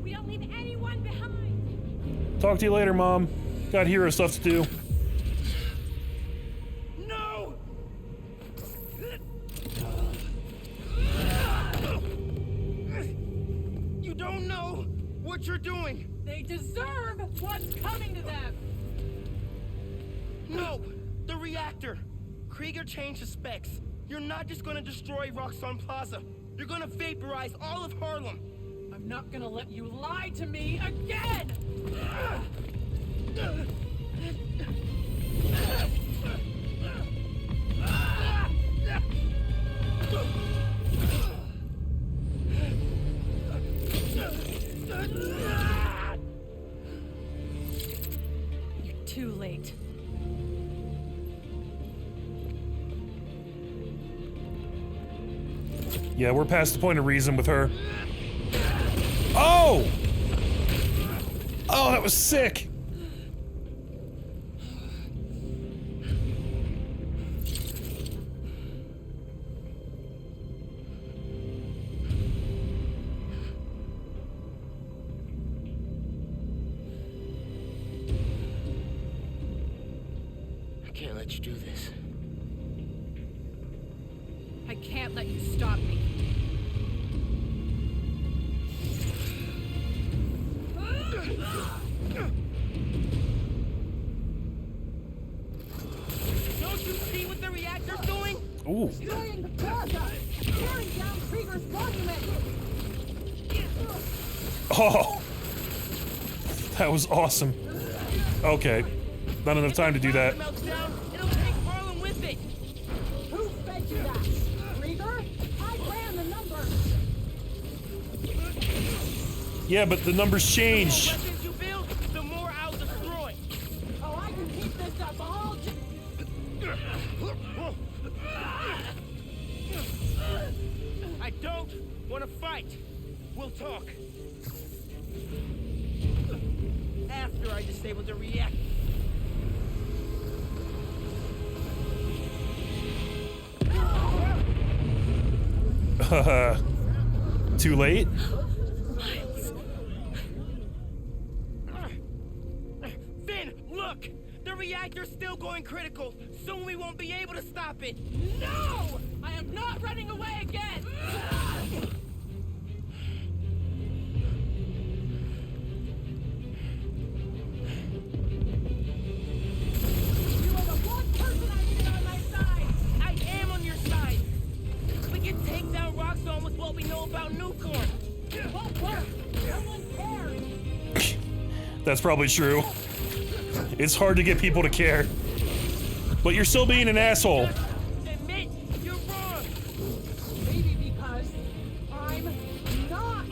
We don't leave anyone behind. Talk to you later, Mom. Got hero stuff to do. No! You don't know what you're doing. They deserve what's coming to them. No, the reactor. Krieger changed the specs. You're not just gonna destroy Roxxon Plaza. You're gonna vaporize all of Harlem. I'm not gonna let you lie to me again! You're too late. Yeah, we're past the point of reason with her. Oh! Oh, that was sick! I can't let you do this. I can't let you stop me. Don't you see what the reactor's doing? Ooh. Destroying the plaza! Tearing down Krieger's monument! Oh! That was awesome. Okay. Not enough time to do that. Melts down, it'll take Harlem with it. Who fed you that? Krieger? I ran the numbers! Yeah, but the numbers changed. The more weapons you build, the more I'll destroy. Oh, I can keep this up all day! I don't want to fight. We'll talk. After I disable the reactor. Too late? Finn, look! The reactor's still going critical. Soon we won't be able to stop it. No! I am not running away again! You are the one person I needed on my side! I am on your side. We can take down Roxxon with what we know about Nucorn. It won't work! No one cares! That's probably true. It's hard to get people to care. But you're still being an asshole. Admit you're wrong. Maybe because I'm not!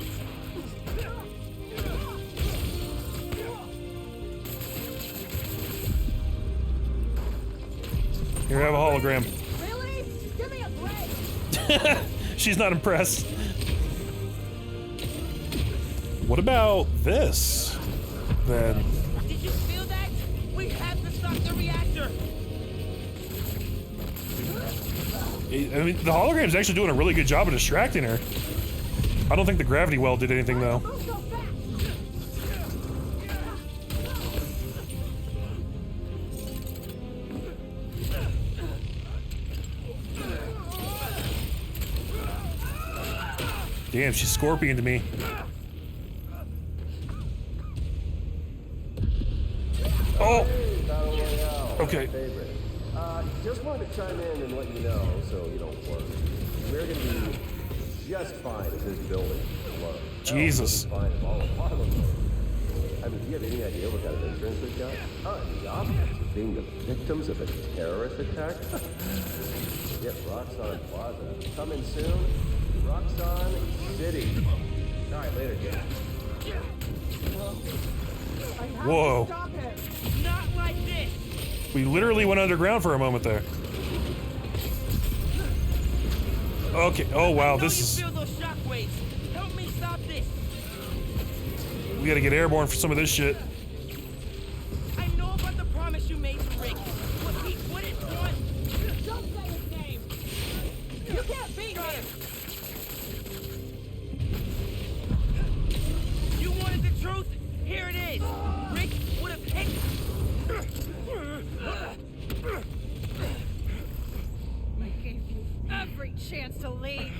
Here, have a hologram. Really? Give me a break! She's not impressed. What about this? Then. Did you feel that? We have to stop the reactor. I mean, the hologram's actually doing a really good job of distracting her. I don't think the gravity well did anything, though. Move so fast! Damn, she's scorpion to me. Oh! Okay. Just wanted to chime in and let you know, so you don't worry. We're gonna be just fine if this building is alone. Jesus. Fine if all of Harlem. I mean, do you have any idea what kind of insurance we've got? The objects of being the victims of a terrorist attack? Yep, Roxxon Plaza. Coming soon. Roxxon City. All right, later, kid. Whoa. Stop it! Not like this. We literally went underground for a moment there. Okay. Oh, wow. This is... Feel those shockwaves. Help me stop this. We gotta get airborne for some of this shit. I know about the promise you made to Rick. But he wouldn't want... Don't say his name! You can't beat him! You wanted the truth? Here it is. chance to leave.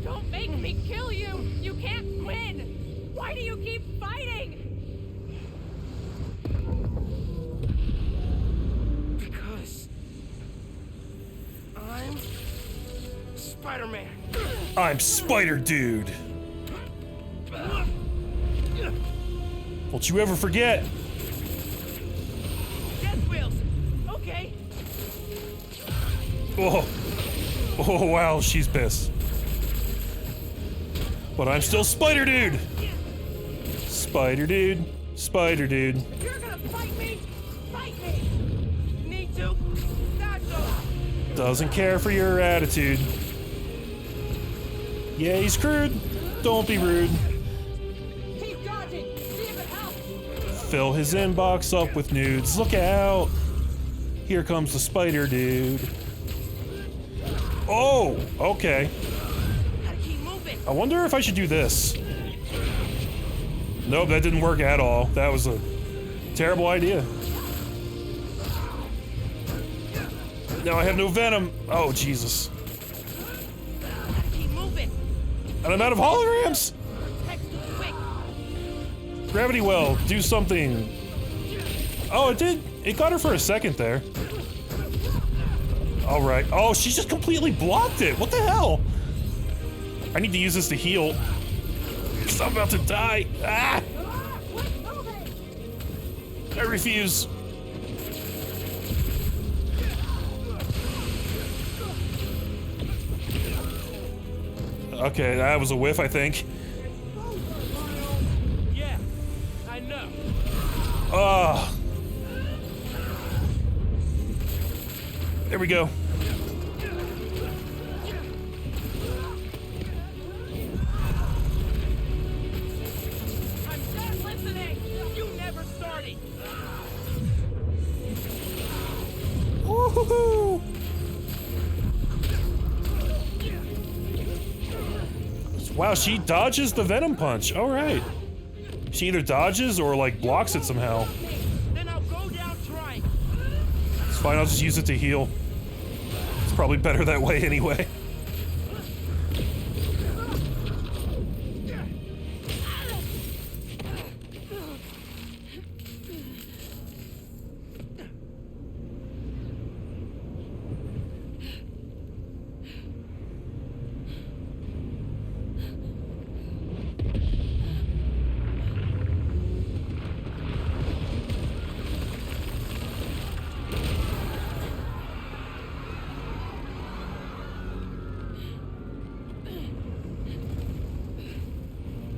Don't make me kill you! You can't win! Why do you keep fighting? Because I'm Spider-Man. I'm Spider Dude. Don't you ever forget. Death wheels. Okay. Oh. Oh, wow, she's pissed. But I'm still Spider Dude. Spider Dude. Spider Dude. You're gonna fight me? Fight me! Need to? Not so. Doesn't care for your attitude. Yeah, he's crude. Don't be rude. Keep dodging. See if it helps. Fill his inbox up with nudes. Look out. Here comes the Spider Dude. Oh, okay. Gotta keep moving. I wonder if I should do this. Nope, that didn't work at all. That was a terrible idea. Now I have no venom. Oh, Jesus. Gotta keep moving. And I'm out of holograms! Text quick. Gravity well, do something. Oh, it did. It got her for a second there. Alright. Oh, she just completely blocked it. What the hell? I need to use this to heal. Because I'm about to die. Ah! I refuse. Okay, that was a whiff, I think. Yeah, I know. Ah. There we go. I'm done listening. You never started. Woohoo! Wow, she dodges the venom punch. All right. She either dodges or like blocks it somehow. Then I'll go down trying. It's fine, I'll just use it to heal. It's probably better that way anyway.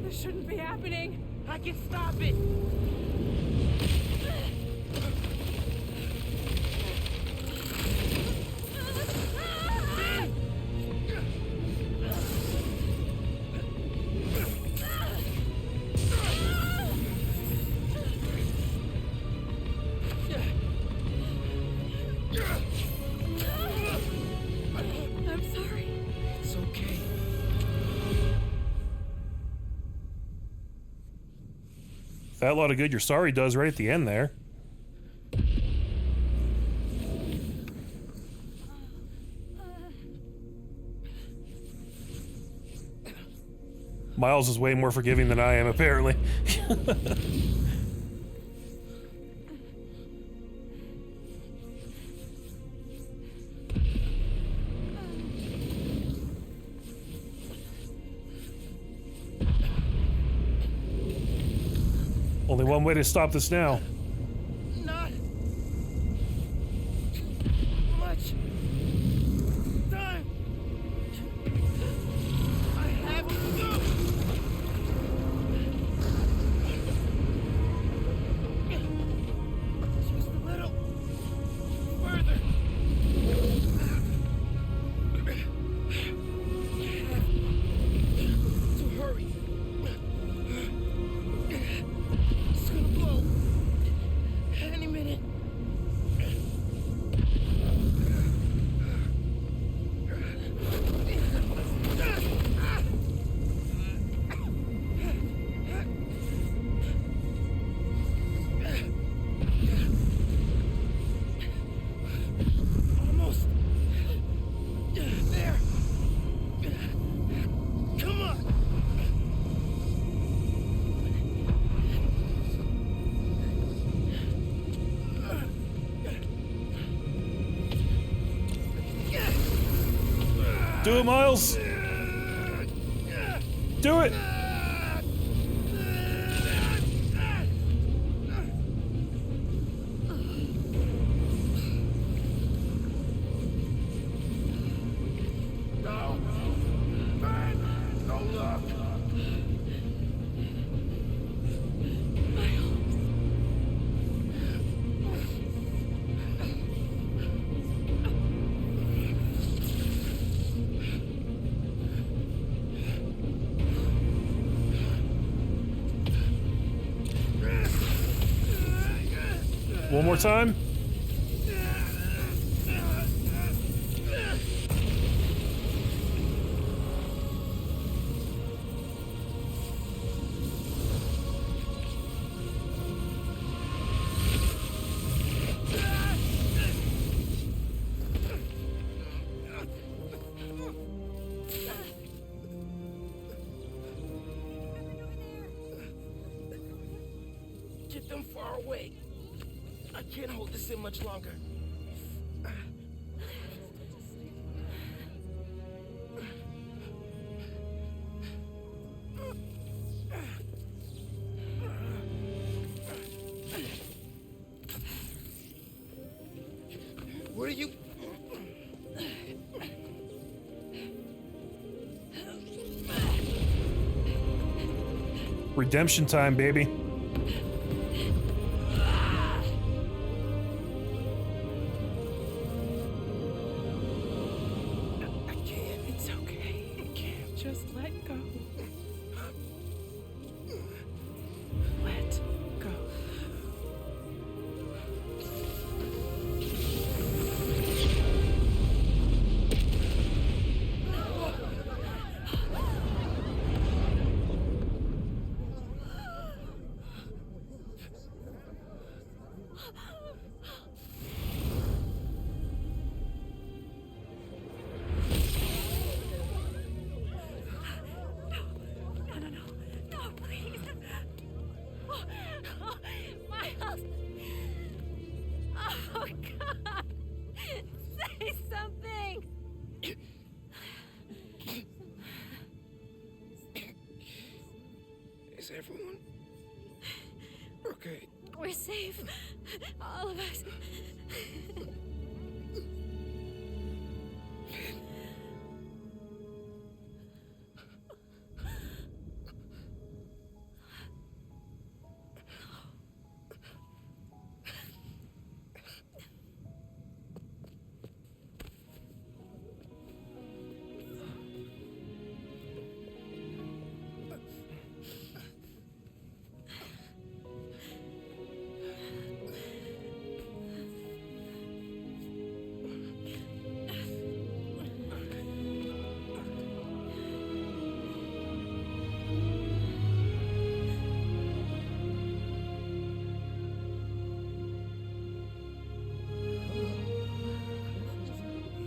This shouldn't be happening. I can stop it. I'm sorry. It's okay. That lot of good your sorry does right at the end there. Miles is way more forgiving than I am, apparently. Only one way to stop this now. Not much time. I have to go. Just a little further. To hurry. It's gonna blow. Do it, Miles. Do it. No! Man! No luck! One more time. Get them far away. I can't hold this in much longer. What are you? Redemption time, baby. It's okay. Just let go. Let go. Miles! Oh, God! Say something! Is everyone okay? We're safe. All of us.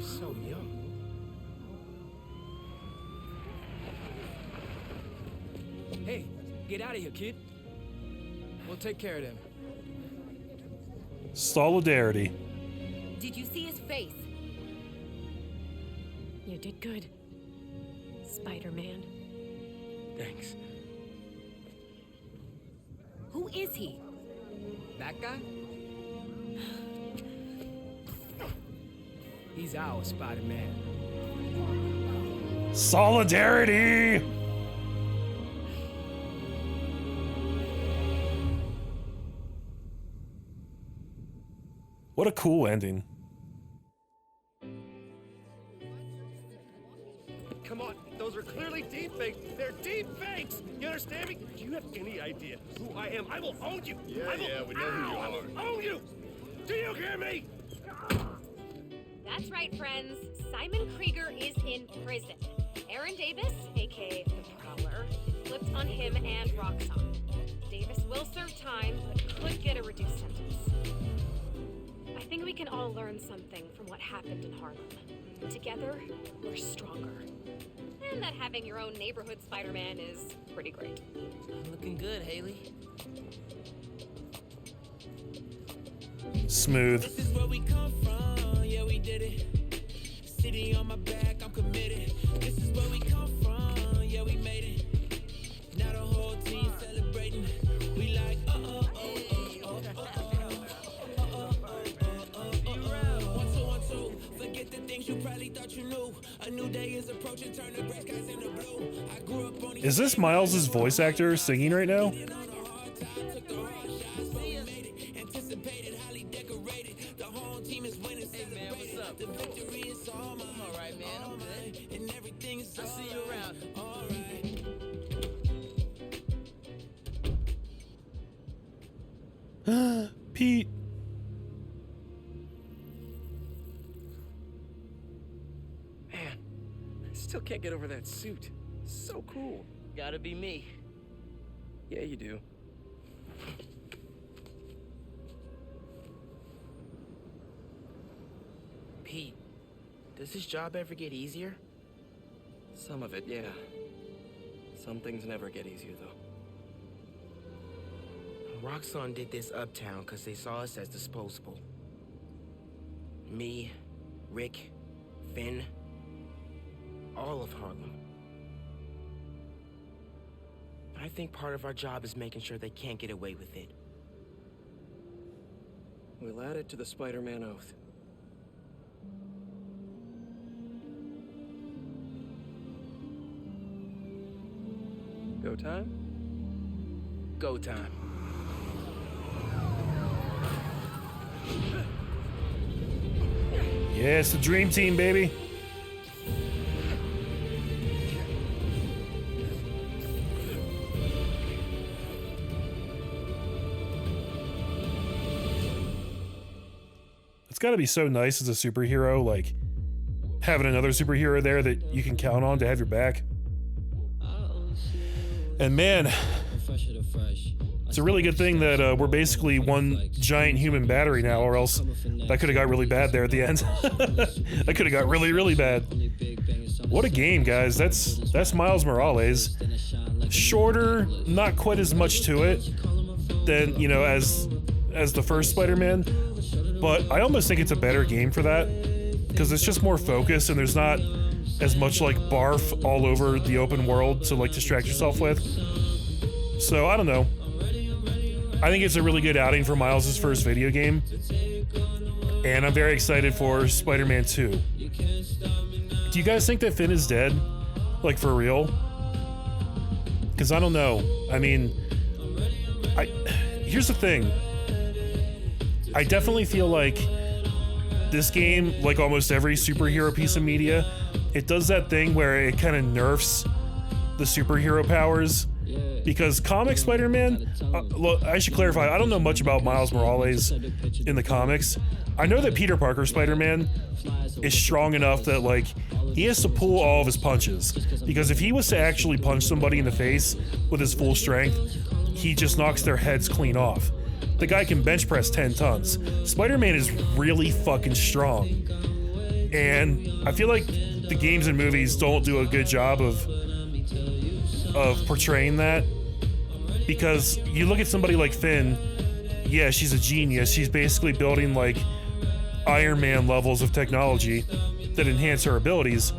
So young. Hey, get out of here, kid. We'll take care of them. Solidarity. Did you see his face? You did good, Spider-Man. Thanks. Who is he? That guy? He's our Spider-Man. Solidarity. What a cool ending. Come on, those are clearly deepfakes. They're deepfakes. You understand me? Do you have any idea who I am? I will own you. Yeah, we know who you I are. will own you. Do you hear me? That's right, friends. Simon Krieger is in prison. Aaron Davis, aka the Prowler, flipped on him and Roxxon. Davis will serve time, but could get a reduced sentence. I think we can all learn something from what happened in Harlem. Together, we're stronger. And that having your own neighborhood Spider-Man is pretty great. Looking good, Haley. Smooth. This is where we come from. Yeah, we did it. city on my back, I'm committed. This is where we come from, yeah, we made it. Now the whole team celebrating. We like, one, two. Forget the things you probably thought you knew. A new day is approaching, turn the gray skies into blue. I grew up on Is this Miles's voice actor singing right now? anticipated, highly decorated. The whole team is winning, celebrated. The victory is all mine. All right, man, I'm good. And everything is all right. I'll see you around. All right. Pete. Man, I still can't get over that suit. So cool. Gotta be me. Yeah, you do. Pete, does this job ever get easier? Some of it, yeah. Some things never get easier, though. Roxxon did this uptown because they saw us as disposable. Me, Rick, Finn, all of Harlem. I think part of our job is making sure they can't get away with it. We'll add it to the Spider-Man oath. Go time? Go time. Yeah, it's the dream team, baby. It's got to be so nice as a superhero, like having another superhero there that you can count on to have your back. And man, it's a really good thing that we're basically one giant human battery now, or else that could have got really bad there at the end. That could have got really, really bad. What a game, guys. That's Miles Morales. Shorter, not quite as much to it than, you know, as the first Spider-Man, but I almost think it's a better game for that, because it's just more focused and there's not as much like barf all over the open world to like distract yourself with. So I don't know. I think it's a really good outing for Miles' first video game, and I'm very excited for Spider-Man 2. Do you guys think that Finn is dead? Like, for real? Because I don't know. I mean, here's the thing. I definitely feel like this game, like almost every superhero piece of media, it does that thing where it kind of nerfs the superhero powers. Because comic Spider-Man, look, I should clarify, I don't know much about Miles Morales in the comics. I know that Peter Parker Spider-Man is strong enough that, like, he has to pull all of his punches. Because if he was to actually punch somebody in the face with his full strength, he just knocks their heads clean off. The guy can bench press 10 tons. Spider-Man is really fucking strong. And I feel like the games and movies don't do a good job of portraying that. Because you look at somebody like Finn, yeah, she's a genius. She's basically building like Iron Man levels of technology that enhance her abilities.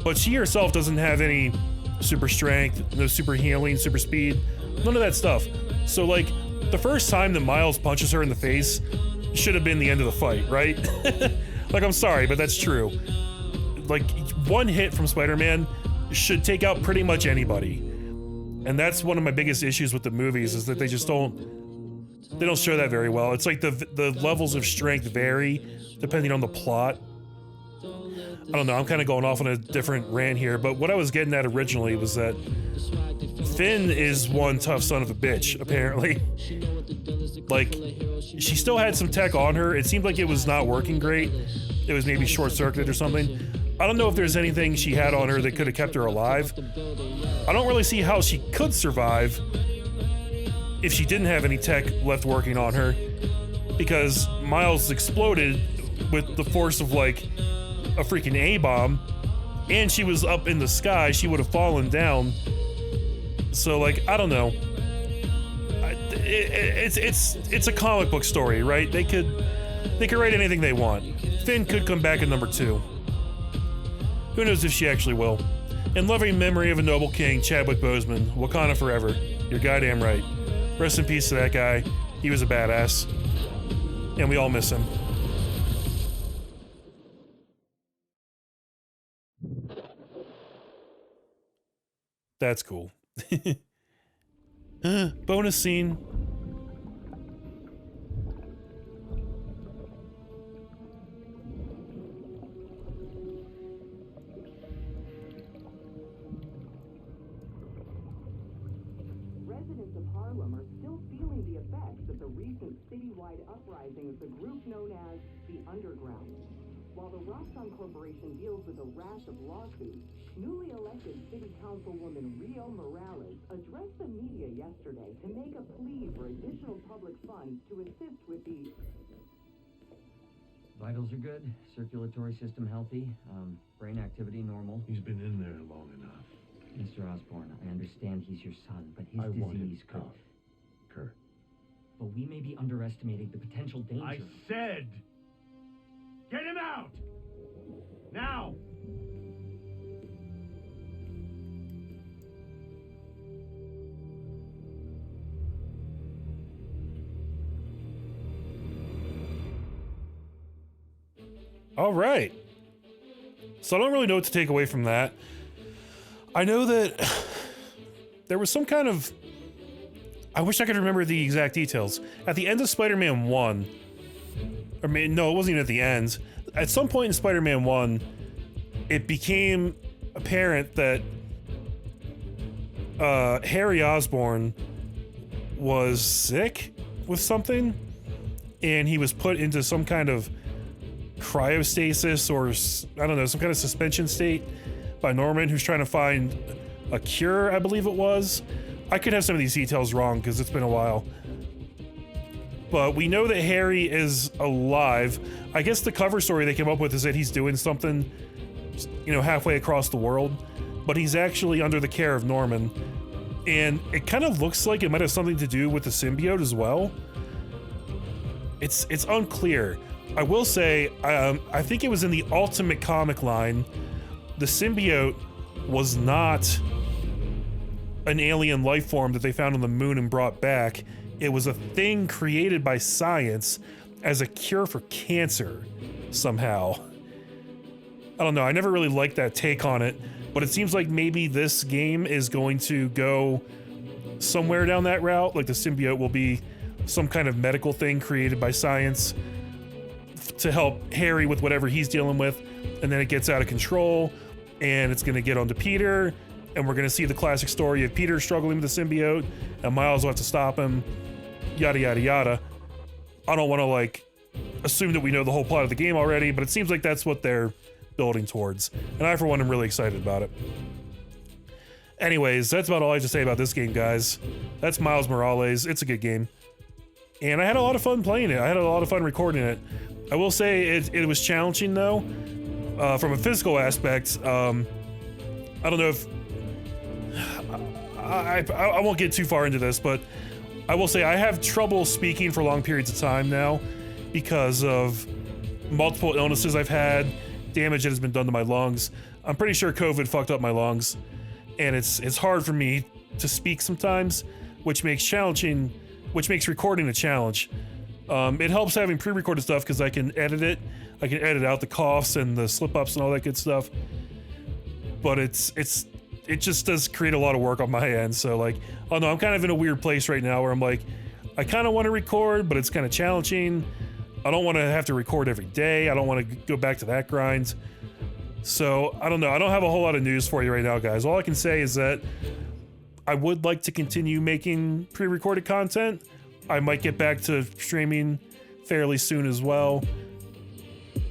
But she herself doesn't have any super strength, no super healing, super speed, none of that stuff. So like, the first time that Miles punches her in the face should have been the end of the fight, right? Like, I'm sorry, but that's true. Like, one hit from Spider-Man should take out pretty much anybody. And that's one of my biggest issues with the movies, is that they just don't show that very well. It's like the levels of strength vary depending on the plot. I don't know, I'm kind of going off on a different rant here, but what I was getting at originally was that Finn is one tough son of a bitch, apparently. Like, she still had some tech on her. It seemed like it was not working great. It was maybe short-circuited or something. I don't know if there's anything she had on her that could have kept her alive. I don't really see how she could survive if she didn't have any tech left working on her, because Miles exploded with the force of like a freaking A-bomb, and she was up in the sky. She would have fallen down. So like, I don't know. It's a comic book story, right? They could write anything they want. Finn could come back in number 2. Who knows if she actually will. In loving memory of a noble king, Chadwick Boseman, Wakanda forever. You're goddamn right. Rest in peace to that guy. He was a badass. And we all miss him. That's cool. Bonus scene. Residents of Harlem are still feeling the effects of the recent citywide uprising of the group known as the Underground. While the Roxxon Corporation deals with a rash of lawsuits, newly elected City Councilwoman Rio Morales addressed the media yesterday to make a plea for additional public funds to assist with the... Vitals are good, circulatory system healthy, brain activity normal. He's been in there long enough. Mr. Osborn, I understand he's your son, but his disease could... Kurt. But we may be underestimating the potential danger. I said, get him out! Now! All right. So I don't really know what to take away from that. I know that there was some kind of... I wish I could remember the exact details. At the end of Spider-Man 1... Or no, it wasn't even at the end. At some point in Spider-Man 1, it became apparent that Harry Osborn was sick with something, and he was put into some kind of cryostasis or, I don't know, some kind of suspension state by Norman, who's trying to find a cure, I believe it was. I could have some of these details wrong because it's been a while. But we know that Harry is alive. I guess the cover story they came up with is that he's doing something, you know, halfway across the world, but he's actually under the care of Norman. And it kind of looks like it might have something to do with the symbiote as well. It's unclear. I will say, I think it was in the Ultimate comic line, the symbiote was not an alien life form that they found on the moon and brought back. It was a thing created by science as a cure for cancer, somehow. I don't know, I never really liked that take on it, but it seems like maybe this game is going to go somewhere down that route, like the symbiote will be some kind of medical thing created by science to help Harry with whatever he's dealing with, and then it gets out of control, and it's gonna get onto Peter, and we're gonna see the classic story of Peter struggling with the symbiote, and Miles will have to stop him, yada yada yada. I don't want to like assume that we know the whole plot of the game already, but it seems like that's what they're building towards, and I for one am really excited about it. Anyways, that's about all I have to say about this game, guys. That's Miles Morales. It's a good game, and I had a lot of fun playing it. I had a lot of fun recording it. I will say it was challenging though, from a physical aspect. I don't know if I won't get too far into this, but I will say I have trouble speaking for long periods of time now because of multiple illnesses I've had, damage that has been done to my lungs. I'm pretty sure COVID fucked up my lungs, and it's hard for me to speak sometimes, which makes recording a challenge. It helps having pre-recorded stuff because I can edit it. I can edit out the coughs and the slip-ups and all that good stuff. But it just does create a lot of work on my end. So like, oh no, I'm kind of in a weird place right now where I'm like, I kind of want to record, but it's kind of challenging. I don't want to have to record every day. I don't want to go back to that grind. So I don't know. I don't have a whole lot of news for you right now, guys. All I can say is that I would like to continue making pre-recorded content. I might get back to streaming fairly soon as well.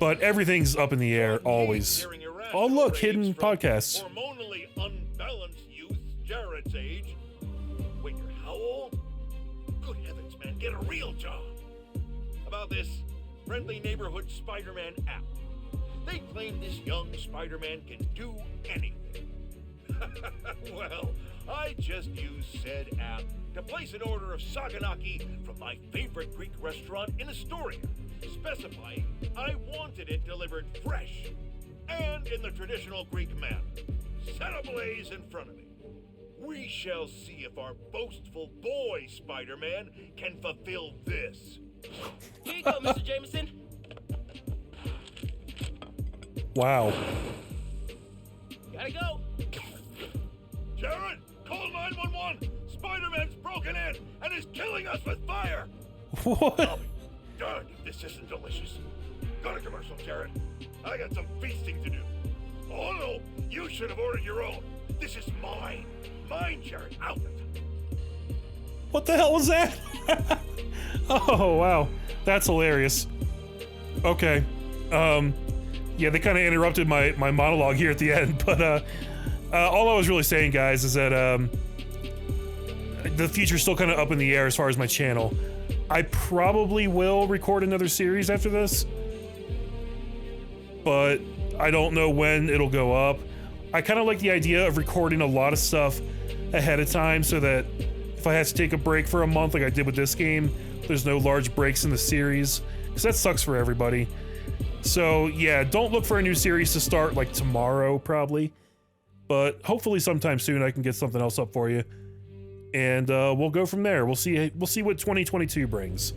But everything's up in the air, always. Oh look, hidden podcasts. Hormonally unbalanced youth, Jared's age. Wait, you're how old? Good heavens, man, get a real job. About this friendly neighborhood Spider-Man app. They claim this young Spider-Man can do anything. Well, I just used said app to place an order of saganaki from my favorite Greek restaurant in Astoria, specifying I wanted it delivered fresh. and in the traditional Greek manner, set ablaze in front of me. We shall see if our boastful boy Spider-Man can fulfill this. Here you go, Mr. Jameson. Wow. Gotta go. Jared, call 911. Spider-Man's broken in and is killing us with fire. What? I'll be darned if this isn't delicious. Go to commercial, Jared. I got some feasting to do. Oh no, you should have ordered your own. This is mine. Mine, Jared. Out. What the hell was that? Oh, wow. That's hilarious. Okay. Yeah, they kind of interrupted my monologue here at the end, but all I was really saying, guys, is that the future's still kind of up in the air as far as my channel. I probably will record another series after this, but I don't know when it'll go up. I kind of like the idea of recording a lot of stuff ahead of time so that if I had to take a break for a month like I did with this game, there's no large breaks in the series, because that sucks for everybody. So yeah, don't look for a new series to start like tomorrow probably, but hopefully sometime soon I can get something else up for you, and we'll go from there. We'll see what 2022 brings.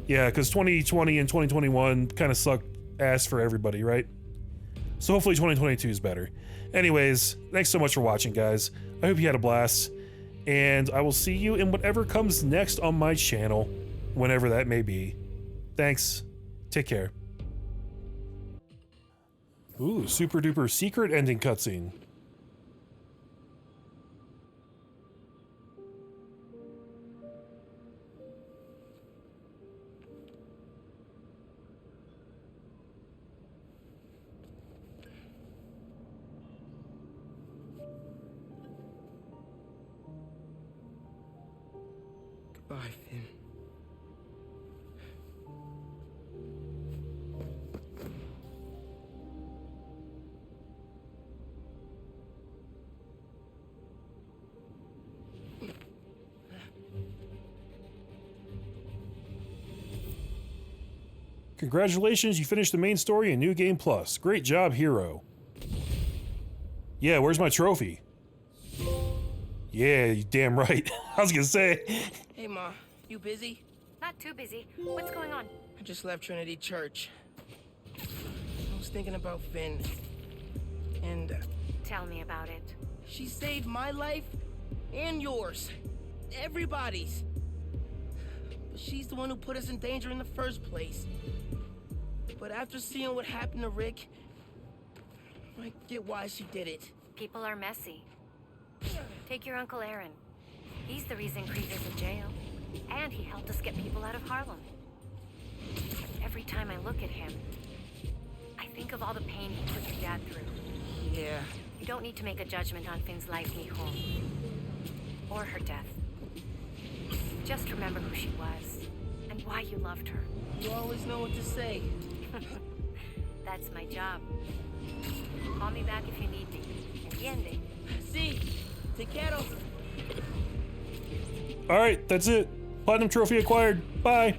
Yeah, because 2020 and 2021 kind of sucked ass for everybody, right? So hopefully 2022 is better. Anyways, thanks so much for watching, guys. I hope you had a blast, and I will see you in whatever comes next on my channel, whenever that may be. Thanks. Take care. Ooh, super duper secret ending cutscene. Goodbye, Finn. Congratulations, you finished the main story in New Game Plus. Great job, hero. Yeah, where's my trophy? Yeah, you damn right. I was gonna say. Hey, Ma, you busy? Not too busy. What's going on? I just left Trinity Church. I was thinking about Finn. And Tell me about it. she saved my life and yours. Everybody's. But she's the one who put us in danger in the first place. But after seeing what happened to Rick, I get why she did it. People are messy. Take your Uncle Aaron. He's the reason Creed is in jail. And he helped us get people out of Harlem. Every time I look at him, I think of all the pain he put your dad through. Yeah. You don't need to make a judgment on Finn's life, Mijo. Or her death. Just remember who she was, and why you loved her. You always know what to say. That's my job. Call me back if you need me. Entiende? See, te quiero. Alright, that's it. Platinum trophy acquired. Bye.